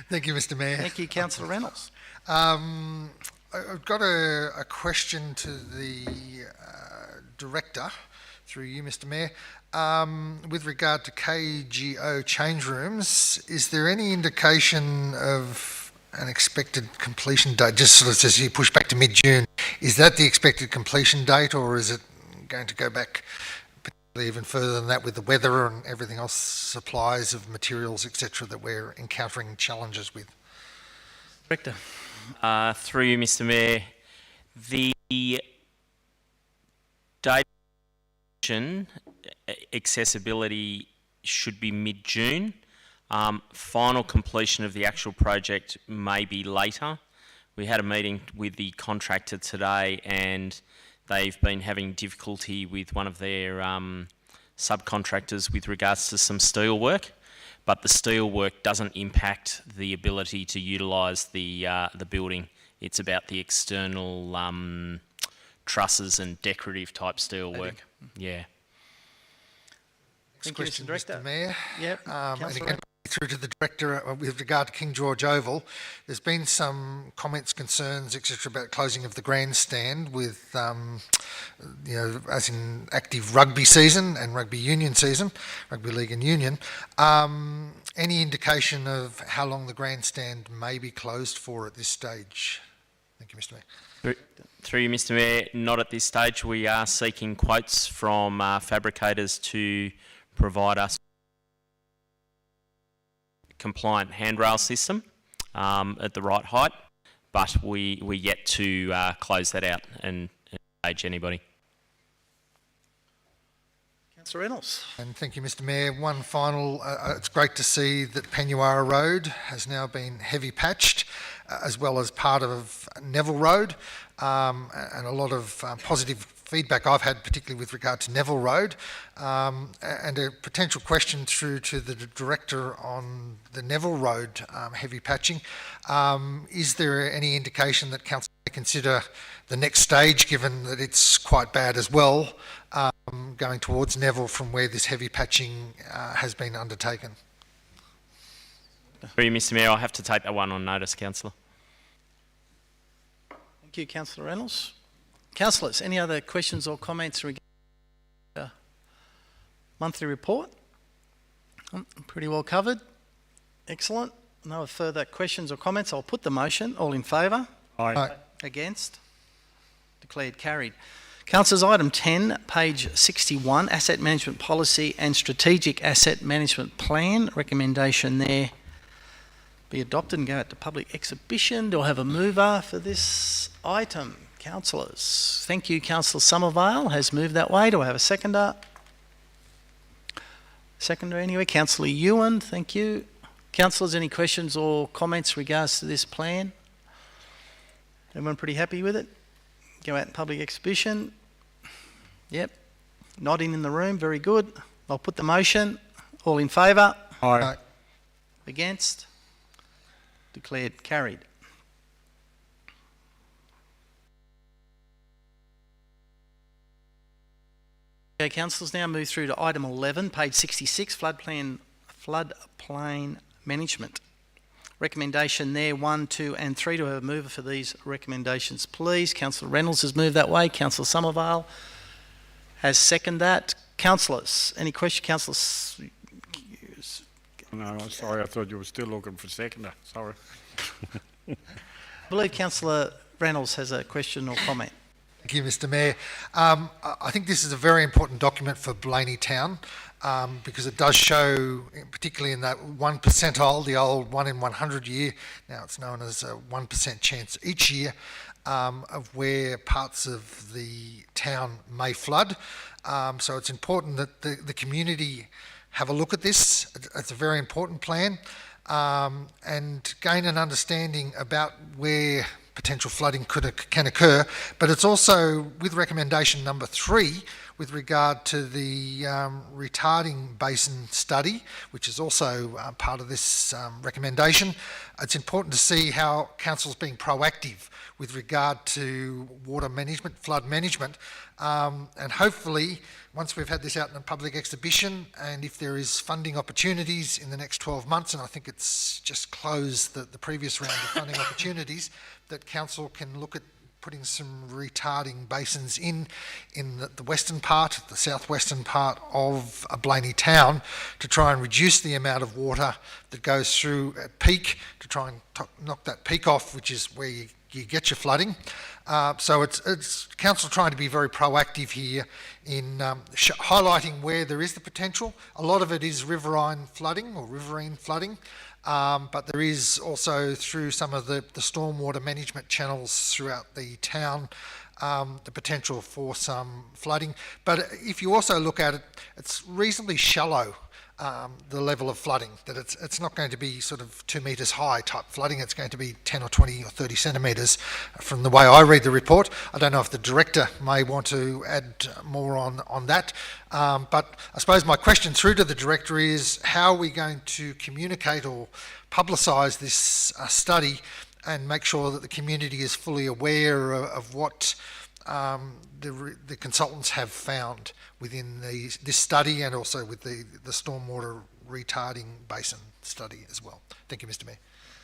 Thank you, Mr. Mayor. Thank you, Councillor Reynolds. I've got a question to the Director, through you, Mr. Mayor. With regard to KGO change rooms, is there any indication of an expected completion date? Just sort of says you push back to mid-June. Is that the expected completion date, or is it going to go back particularly even further than that with the weather and everything else, supplies of materials, etc., that we're encountering challenges with? Director. Through you, Mr. Mayor, the date accessibility should be mid-June. Final completion of the actual project may be later. We had a meeting with the contractor today, and they've been having difficulty with one of their subcontractors with regards to some steel work. But the steel work doesn't impact the ability to utilise the building. It's about the external trusses and decorative type steel work. Yeah. Next Thank you, question, Mr. Director. Mr. Mayor. Yep. And Councillor again, through to the Director with regard to King George Oval, there's been some comments, concerns, etc., about closing of the grandstand with, as in active rugby season and rugby union season, rugby league and union. Any indication of how long the grandstand may be closed for at this stage? Thank you, Mr. Mayor. Through you, Mr. Mayor, not at this stage. We are seeking quotes from fabricators to provide us compliant handrail system at the right height, but we're yet to close that out and engage anybody. Councillor Reynolds. And thank you, Mr. Mayor. One final, it's great to see that Penuara Road has now been heavy patched, as well as part of Neville Road, and a lot of positive feedback I've had, particularly with regard to Neville Road, and a potential question through to the Director on the Neville Road heavy patching. Is there any indication that Council may consider the next stage, given that it's quite bad as well, going towards Neville from where this heavy patching has been undertaken? Through you, Mr. Mayor, I'll have to take that one on notice, Councillor. Thank you, Councillor Reynolds. Councillors, any other questions or comments regarding the monthly report? Pretty well covered. Excellent. No further questions or comments. I'll put the motion. All in favour? Aye. Against? Declared carried. Councillors, item 10, page 61, Asset Management Policy and Strategic Asset Management Plan. Recommendation there be adopted and go out to public exhibition. Do I have a mover for this item? Councillors. Thank you, Councillor Somerville has moved that way. Do I have a seconder? Seconder anyway. Councillor Ewan, thank you. Councillors, any questions or comments regards to this plan? Everyone pretty happy with it? Go out in public exhibition. Yep. Nodding in the room, very good. I'll put the motion. All in favour? Aye. Against? Declared carried. Okay, councillors, now move through to item 11, page 66, floodplain management. Recommendation there, 1, 2 and 3. Do I have a mover for these recommendations, please? Councillor Reynolds has moved that way. Councillor Somervale has seconded that. Councillors, any question? Councillors? No, I'm sorry, I thought you were still looking for seconder. Sorry. I believe Councillor Reynolds has a question or comment. Thank you, Mr. Mayor. I think this is a very important document for Blayney Town because it does show, particularly in that 1 percentile, the old 1 in 100 year, now it's known as a 1% chance each year, of where parts of the town may flood. So it's important that the community have a look at this. It's a very important plan and gain an understanding about where potential flooding can occur, but it's also with recommendation number 3 with regard to the retarding basin study, which is also part of this recommendation. It's important to see how council's being proactive with regard to water management, flood management, and hopefully once we've had this out in a public exhibition, and if there is funding opportunities in the next 12 months, and I think it's just closed the previous round of funding opportunities, that council can look at putting some retarding basins in the western part, the southwestern part of Blayney Town to try and reduce the amount of water that goes through at peak, to try and knock that peak off, which is where you get your flooding. So it's council trying to be very proactive here in highlighting where there is the potential. A lot of it is riverine flooding or riverine flooding. But there is also, through some of the stormwater management channels throughout the town, the potential for some flooding. But if you also look at it, it's reasonably shallow, the level of flooding, that it's not going to be sort of 2 metres high type flooding. It's going to be 10 or 20 or 30 centimetres from the way I read the report. I don't know if the director may want to add more on that. But I suppose my question through to the director is, how are we going to communicate or publicise this study and make sure that the community is fully aware of what the consultants have found within this study, and also with the stormwater retarding basin study as well? Thank you, Mr. Mayor.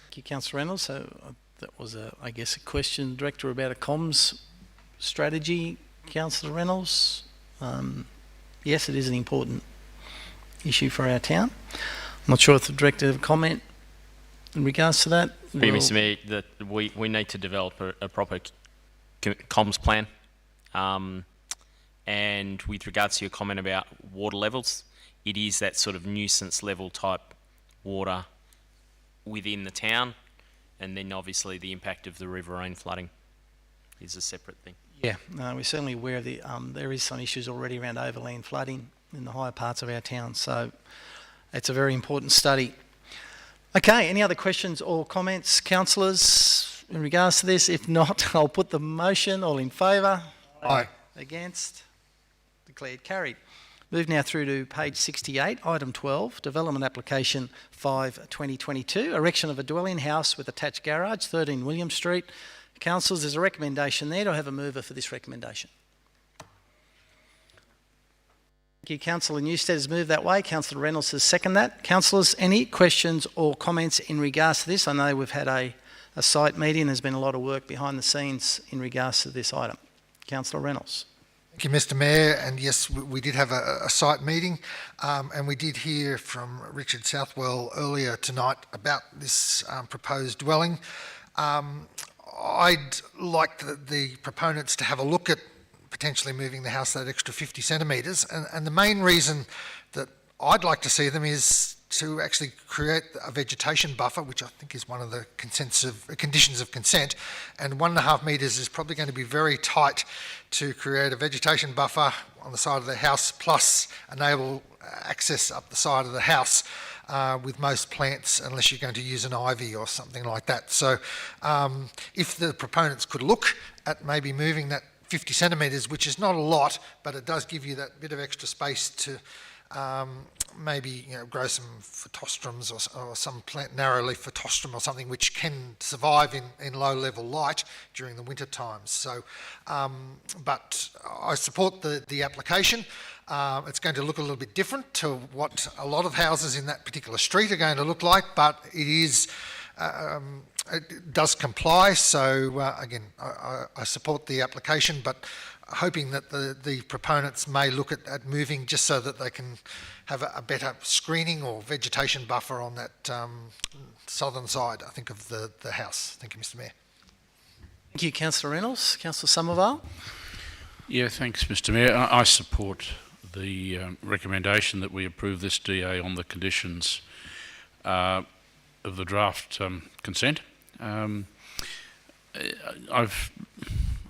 Thank you, Councillor Reynolds. So that was, I guess, a question, Director, about a comms strategy. Councillor Reynolds, yes, it is an important issue for our town. I'm not sure if the Director have a comment in regards to that. Mr. Mayor, that we need to develop a proper comms plan. And with regards to your comment about water levels, it is that sort of nuisance level type water within the town, and then obviously the impact of the riverine flooding is a separate thing. Yeah, we're certainly aware of there is some issues already around overland flooding in the higher parts of our town, so it's a very important study. Okay, any other questions or comments, councillors, in regards to this? If not, I'll put the motion. All in favour? Aye. Against? Declared carried. Move now through to page 68, item 12, Development Application 5/2022, erection of a dwelling house with attached garage, 13 William Street. Councillors, there's a recommendation there. Do I have a mover for this recommendation? Thank you. Councillor Newstead has moved that way. Councillor Reynolds has seconded that. Councillors, any questions or comments in regards to this? I know we've had a site meeting. There's been a lot of work behind the scenes in regards to this item. Councillor Reynolds. Thank you, Mr. Mayor. And yes, we did have a site meeting, and we did hear from Richard Southwell earlier tonight about this proposed dwelling. I'd like the proponents to have a look at potentially moving the house that extra 50 centimetres, and the main reason that I'd like to see them is to actually create a vegetation buffer, which I think is one of the conditions of consent, and 1.5 metres is probably going to be very tight to create a vegetation buffer on the side of the house, plus enable access up the side of the house with most plants, unless you're going to use an ivy or something like that. So if the proponents could look at maybe moving that 50 centimetres, which is not a lot, but it does give you that bit of extra space to maybe grow some phytostrums or some plant narrow-leaf phytostrum or something which can survive in low-level light during the winter times. So, but I support the application. It's going to look a little bit different to what a lot of houses in that particular street are going to look like, but it is. It does comply, so again, I support the application, but hoping that the proponents may look at moving just so that they can have a better screening or vegetation buffer on that southern side, I think, of the house. Thank you, Mr. Mayor. Thank you, Councillor Reynolds. Councillor Somerville? Yeah, thanks, Mr. Mayor. I support the recommendation that we approve this DA on the conditions of the draft consent.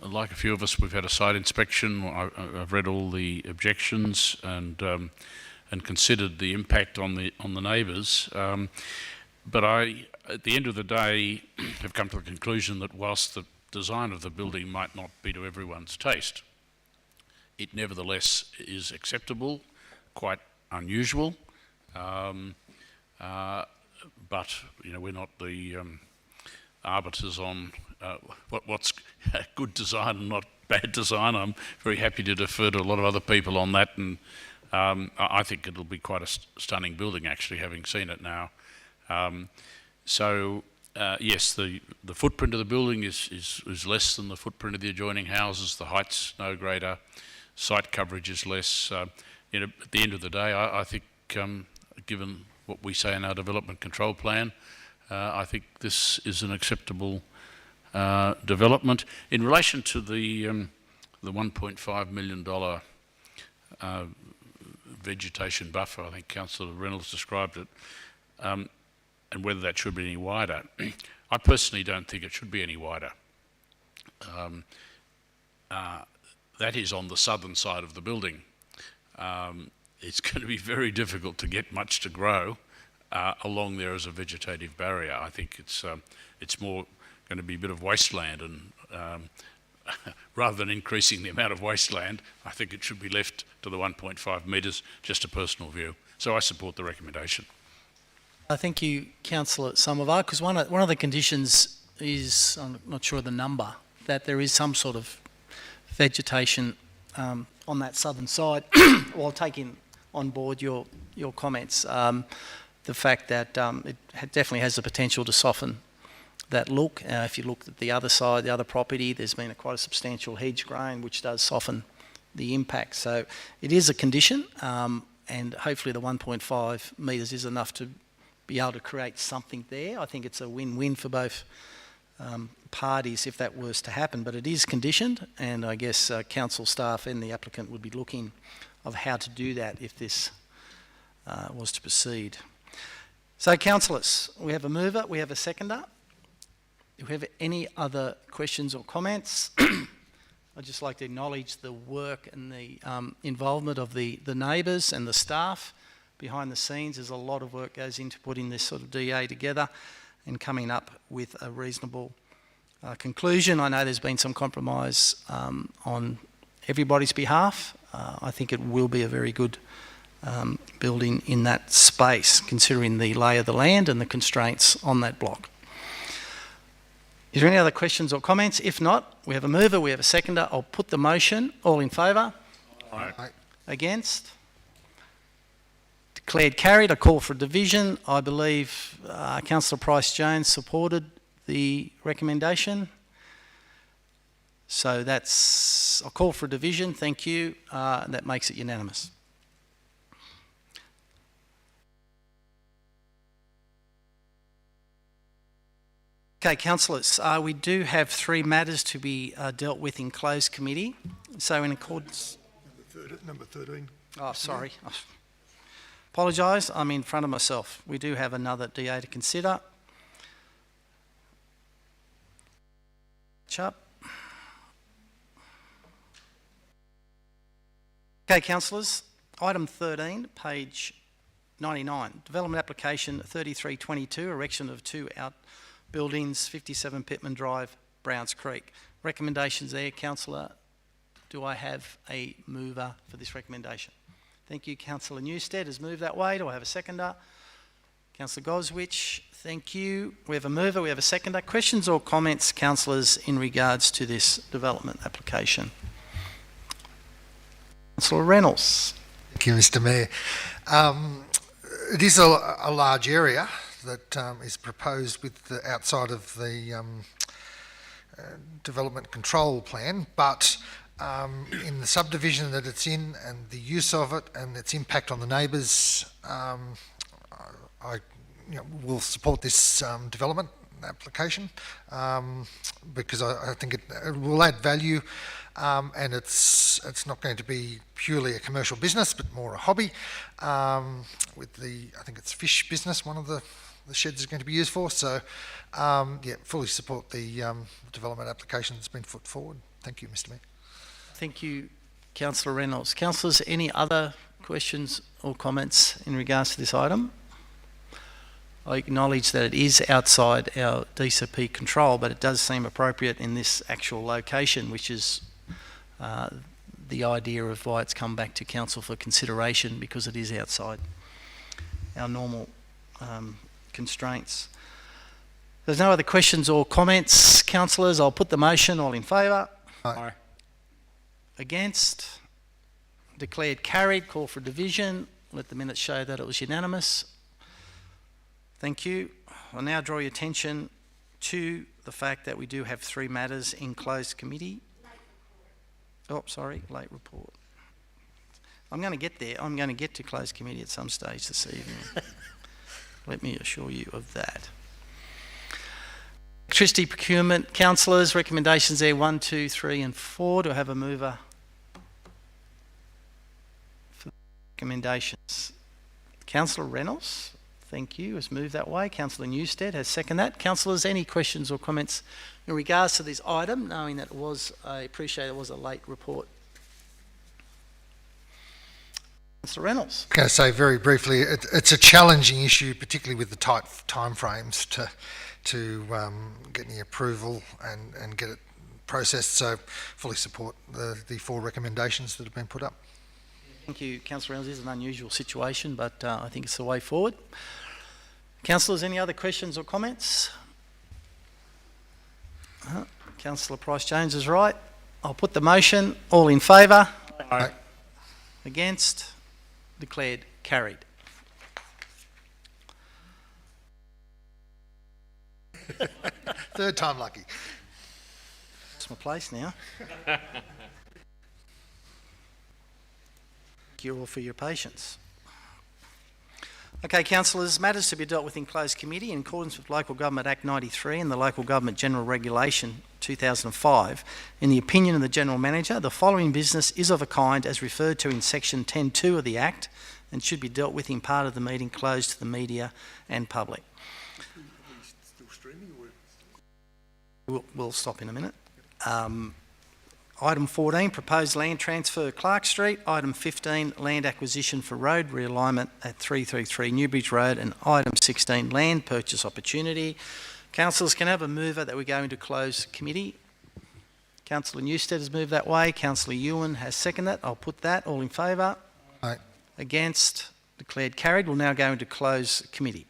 Like a few of us, we've had a site inspection. I've read all the objections and considered the impact on the neighbours. But I, at the end of the day, have come to the conclusion that whilst the design of the building might not be to everyone's taste, it nevertheless is acceptable, quite unusual. But we're not the arbiters on what's good design and not bad design. I'm very happy to defer to a lot of other people on that, and I think it'll be quite a stunning building, actually, having seen it now. Yes, the footprint of the building is less than the footprint of the adjoining houses. The height's no greater. Site coverage is less. At the end of the day, I think, given what we say in our development control plan, I think this is an acceptable development. In relation to the $1.5 million vegetation buffer, I think Councillor Reynolds described it, and whether that should be any wider, I personally don't think it should be any wider. That is on the southern side of the building. It's going to be very difficult to get much to grow along there as a vegetative barrier. I think it's more going to be a bit of wasteland, and rather than increasing the amount of wasteland, I think it should be left to the 1.5 metres, just a personal view. So I support the recommendation. Thank you, Councillor Somerville, because one of the conditions is, I'm not sure of the number, that there is some sort of vegetation on that southern side. While taking on board your comments, the fact that it definitely has the potential to soften that look. If you look at the other side, the other property, there's been quite a substantial hedge grown, which does soften the impact. So it is a condition, and hopefully the 1.5 metres is enough to be able to create something there. I think it's a win-win for both parties if that was to happen, but it is conditioned, and I guess council staff and the applicant would be looking of how to do that if this was to proceed. So, councillors, we have a mover, we have a seconder. Do we have any other questions or comments? I'd just like to acknowledge the work and the involvement of the neighbours and the staff behind the scenes. There's a lot of work goes into putting this sort of DA together and coming up with a reasonable conclusion. I know there's been some compromise on everybody's behalf. I think it will be a very good building in that space, considering the lay of the land and the constraints on that block. Is there any other questions or comments? If not, we have a mover, we have a seconder. I'll put the motion. All in favour? Aye. Against? Declared carried. I call for a division. I believe Councillor Price-Jones supported the recommendation. So I'll call for a division. Thank you. That makes it unanimous. Okay, councillors, we do have 3 matters to be dealt with in closed committee. So in accordance... Number 13. Oh, sorry. Apologise, I'm in front of myself. We do have another DA to consider. Up. Okay, councillors, item 13, page 99, development application 3322, erection of 2 outbuildings, 57 Pittman Drive, Browns Creek. Recommendations there, councillor. Do I have a mover for this recommendation? Thank you. Councillor Newstead has moved that way. Do I have a seconder? Councillor Goswich, thank you. We have a mover, we have a seconder. Questions or comments, councillors, in regards to this development application? Councillor Reynolds. Thank you, Mr Mayor. It is a large area that is proposed with the, outside of the development control plan, but in the subdivision that it's in and the use of it and its impact on the neighbours, I will support this development application because I think it will add value, and it's not going to be purely a commercial business but more a hobby. With the, I think it's fish business, one of the sheds is going to be used for. So yeah, fully support the development application that's been put forward. Thank you, Mr Mayor. Thank you, Councillor Reynolds. Councillors, any other questions or comments in regards to this item? I acknowledge that it is outside our DCP control, but it does seem appropriate in this actual location, which is the idea of why it's come back to council for consideration, because it is outside our normal constraints. There's no other questions or comments, councillors. I'll put the motion. All in favour? Aye. Against? Declared carried. Call for division. Let the minutes show that it was unanimous. Thank you. I'll now draw your attention to the fact that we do have 3 matters in closed committee. Oh, sorry, late report. I'm going to get there. I'm going to get to closed committee at some stage this evening. Let me assure you of that. Electricity procurement, councillors, recommendations there 1, 2, 3 and 4. Do I have a mover for recommendations? Councillor Reynolds, thank you, has moved that way. Councillor Newstead has seconded that. Councillors, any questions or comments in regards to this item, knowing that it was, I appreciate it was a late report? Councillor Reynolds. I'm going to say very briefly, it's a challenging issue, particularly with the tight timeframes to get any approval and get it processed. So fully support the 4 recommendations that have been put up. Thank you, Councillor Reynolds. This is an unusual situation, but I think it's the way forward. Councillors, any other questions or comments? Councillor Price-Jones is right. I'll put the motion. All in favour? Aye. Against? Declared carried. Third time lucky. It's my place now. Thank you all for your patience. Okay, councillors, matters to be dealt with in closed committee in accordance with Local Government Act 93 and the Local Government General Regulation 2005. In the opinion of the General Manager, the following business is of a kind as referred to in section 10.2 of the Act and should be dealt with in part of the meeting closed to the media and public. We'll stop in a minute. Item 14, proposed land transfer Clark Street. Item 15, land acquisition for road realignment at 333 Newbridge Road. And item 16, land purchase opportunity. Councillors, can I have a mover that we go into closed committee? Councillor Newstead has moved that way. Councillor Ewan has seconded that. I'll put that. All in favour? Aye. Against? Declared carried. We'll now go into closed committee.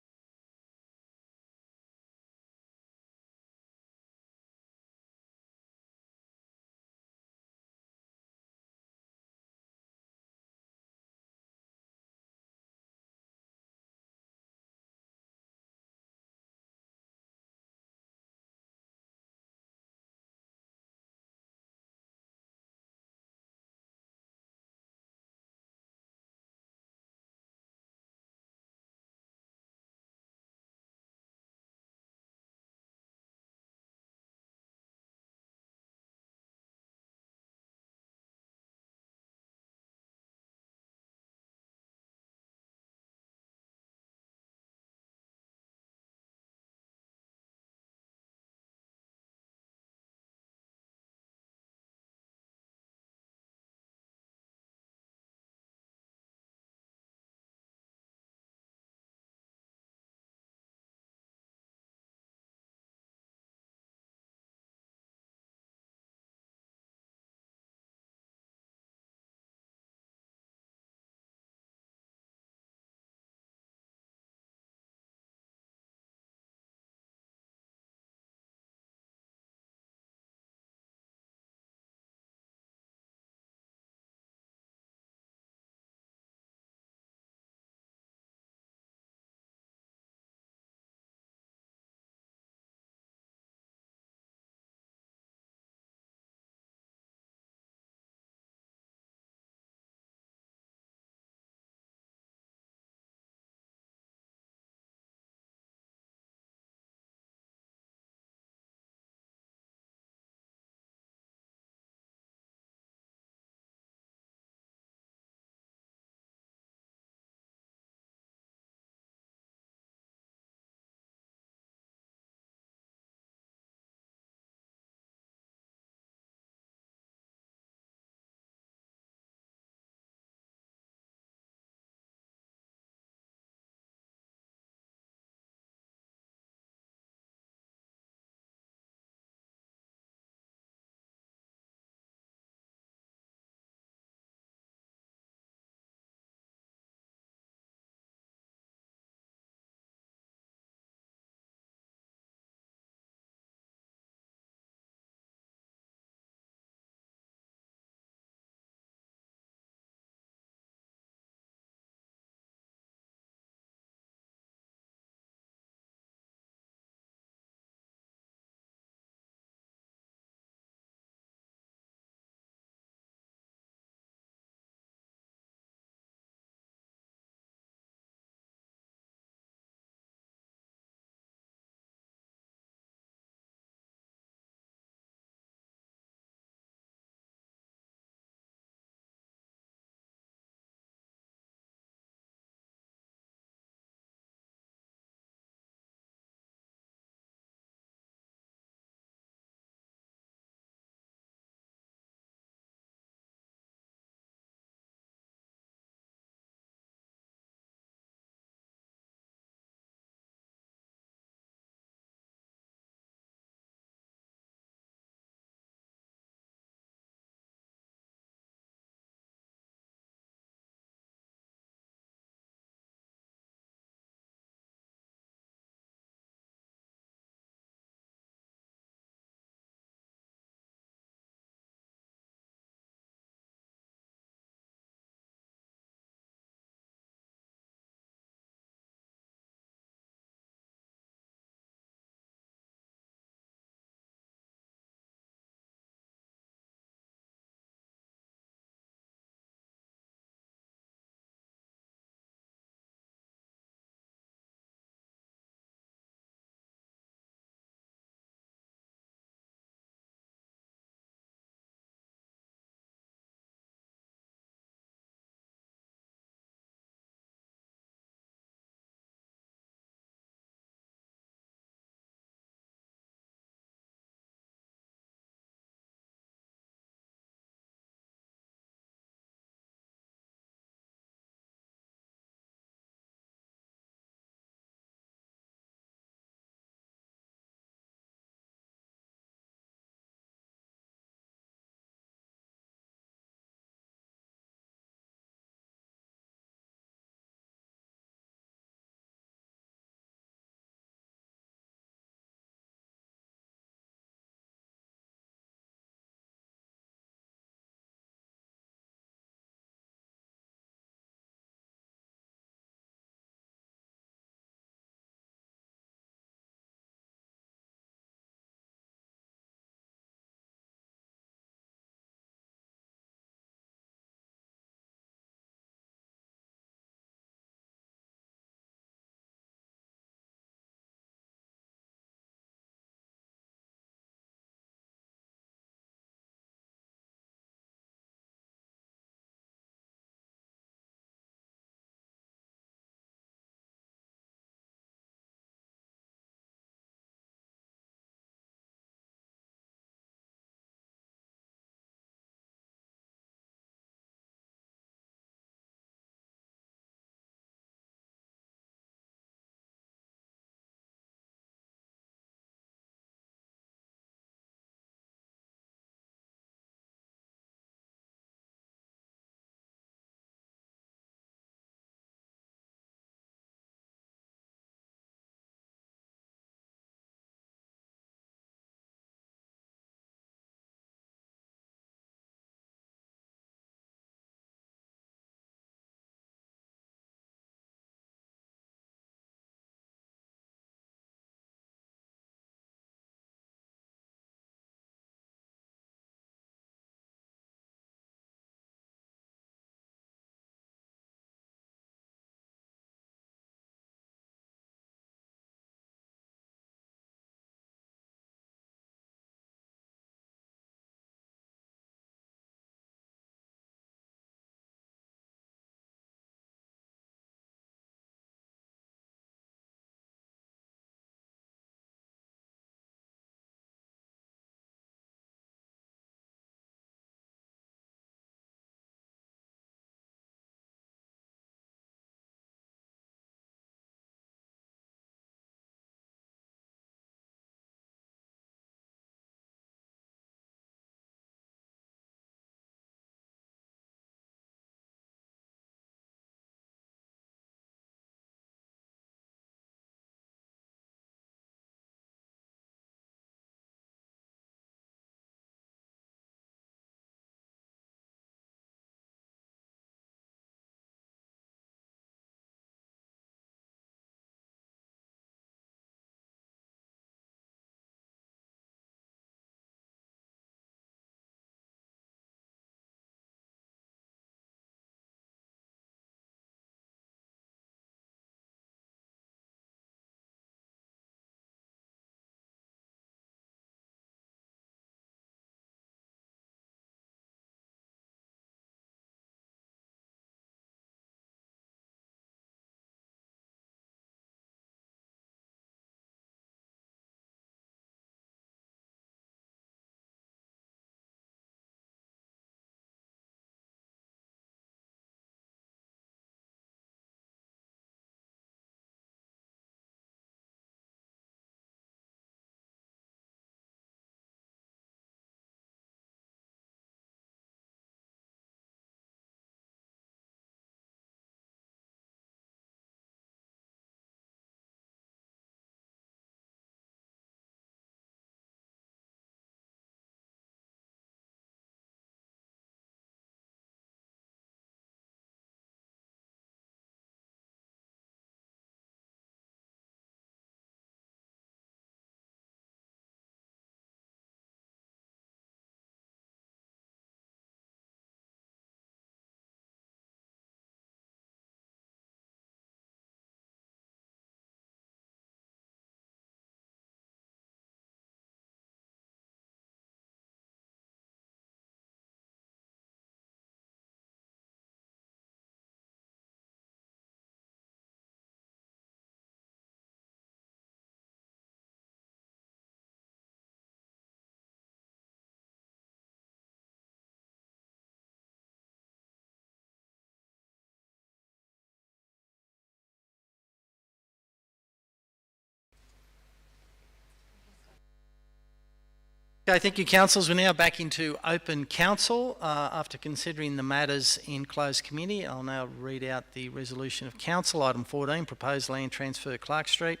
Okay, thank you, councillors. We're now back into open council after considering the matters in closed committee. I'll now read out the resolution of council. Item 14, proposed land transfer Clark Street.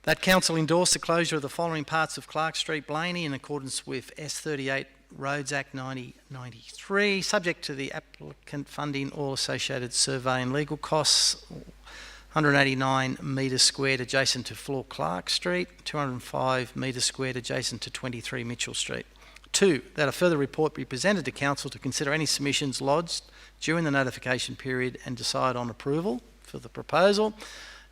That council endorsed the closure of the following parts of Clark Street, Blayney, in accordance with S38 Roads Act 1993, subject to the applicant funding all associated survey and legal costs. 189 metres squared adjacent to 4 Clark Street, 205 metres squared adjacent to 23 Mitchell Street. 2, that a further report be presented to council to consider any submissions lodged during the notification period and decide on approval for the proposal.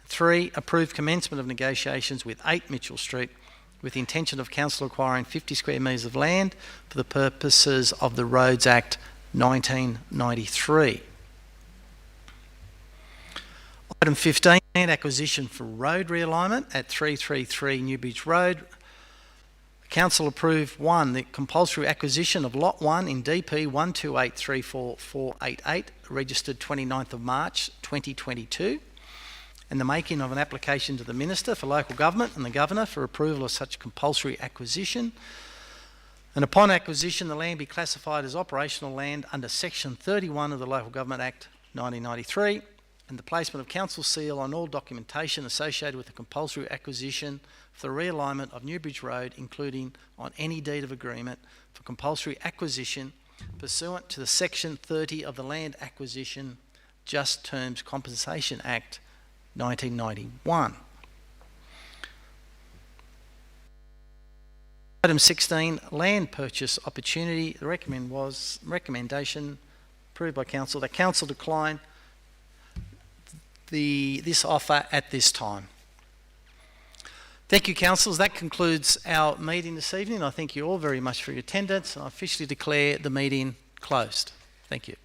3, approve commencement of negotiations with 8 Mitchell Street with the intention of council acquiring 50 square metres of land for the purposes of the Roads Act 1993. Item 15, land acquisition for road realignment at 333 Newbridge Road. The council approved 1, the compulsory acquisition of Lot 1 in DP 128344488, registered 29th of March 2022, and the making of an application to the Minister for Local Government and the Governor for approval of such compulsory acquisition. And upon acquisition, the land be classified as operational land under Section 31 of the Local Government Act 1993, and the placement of council seal on all documentation associated with the compulsory acquisition for the realignment of Newbridge Road, including on any deed of agreement for compulsory acquisition pursuant to the Section 30 of the Land Acquisition Just Terms Compensation Act 1991. Item 16, land purchase opportunity. The recommendation approved by council that council decline this offer at this time. Thank you, councillors. That concludes our meeting this evening. I thank you all very much for your attendance. I officially declare the meeting closed. Thank you.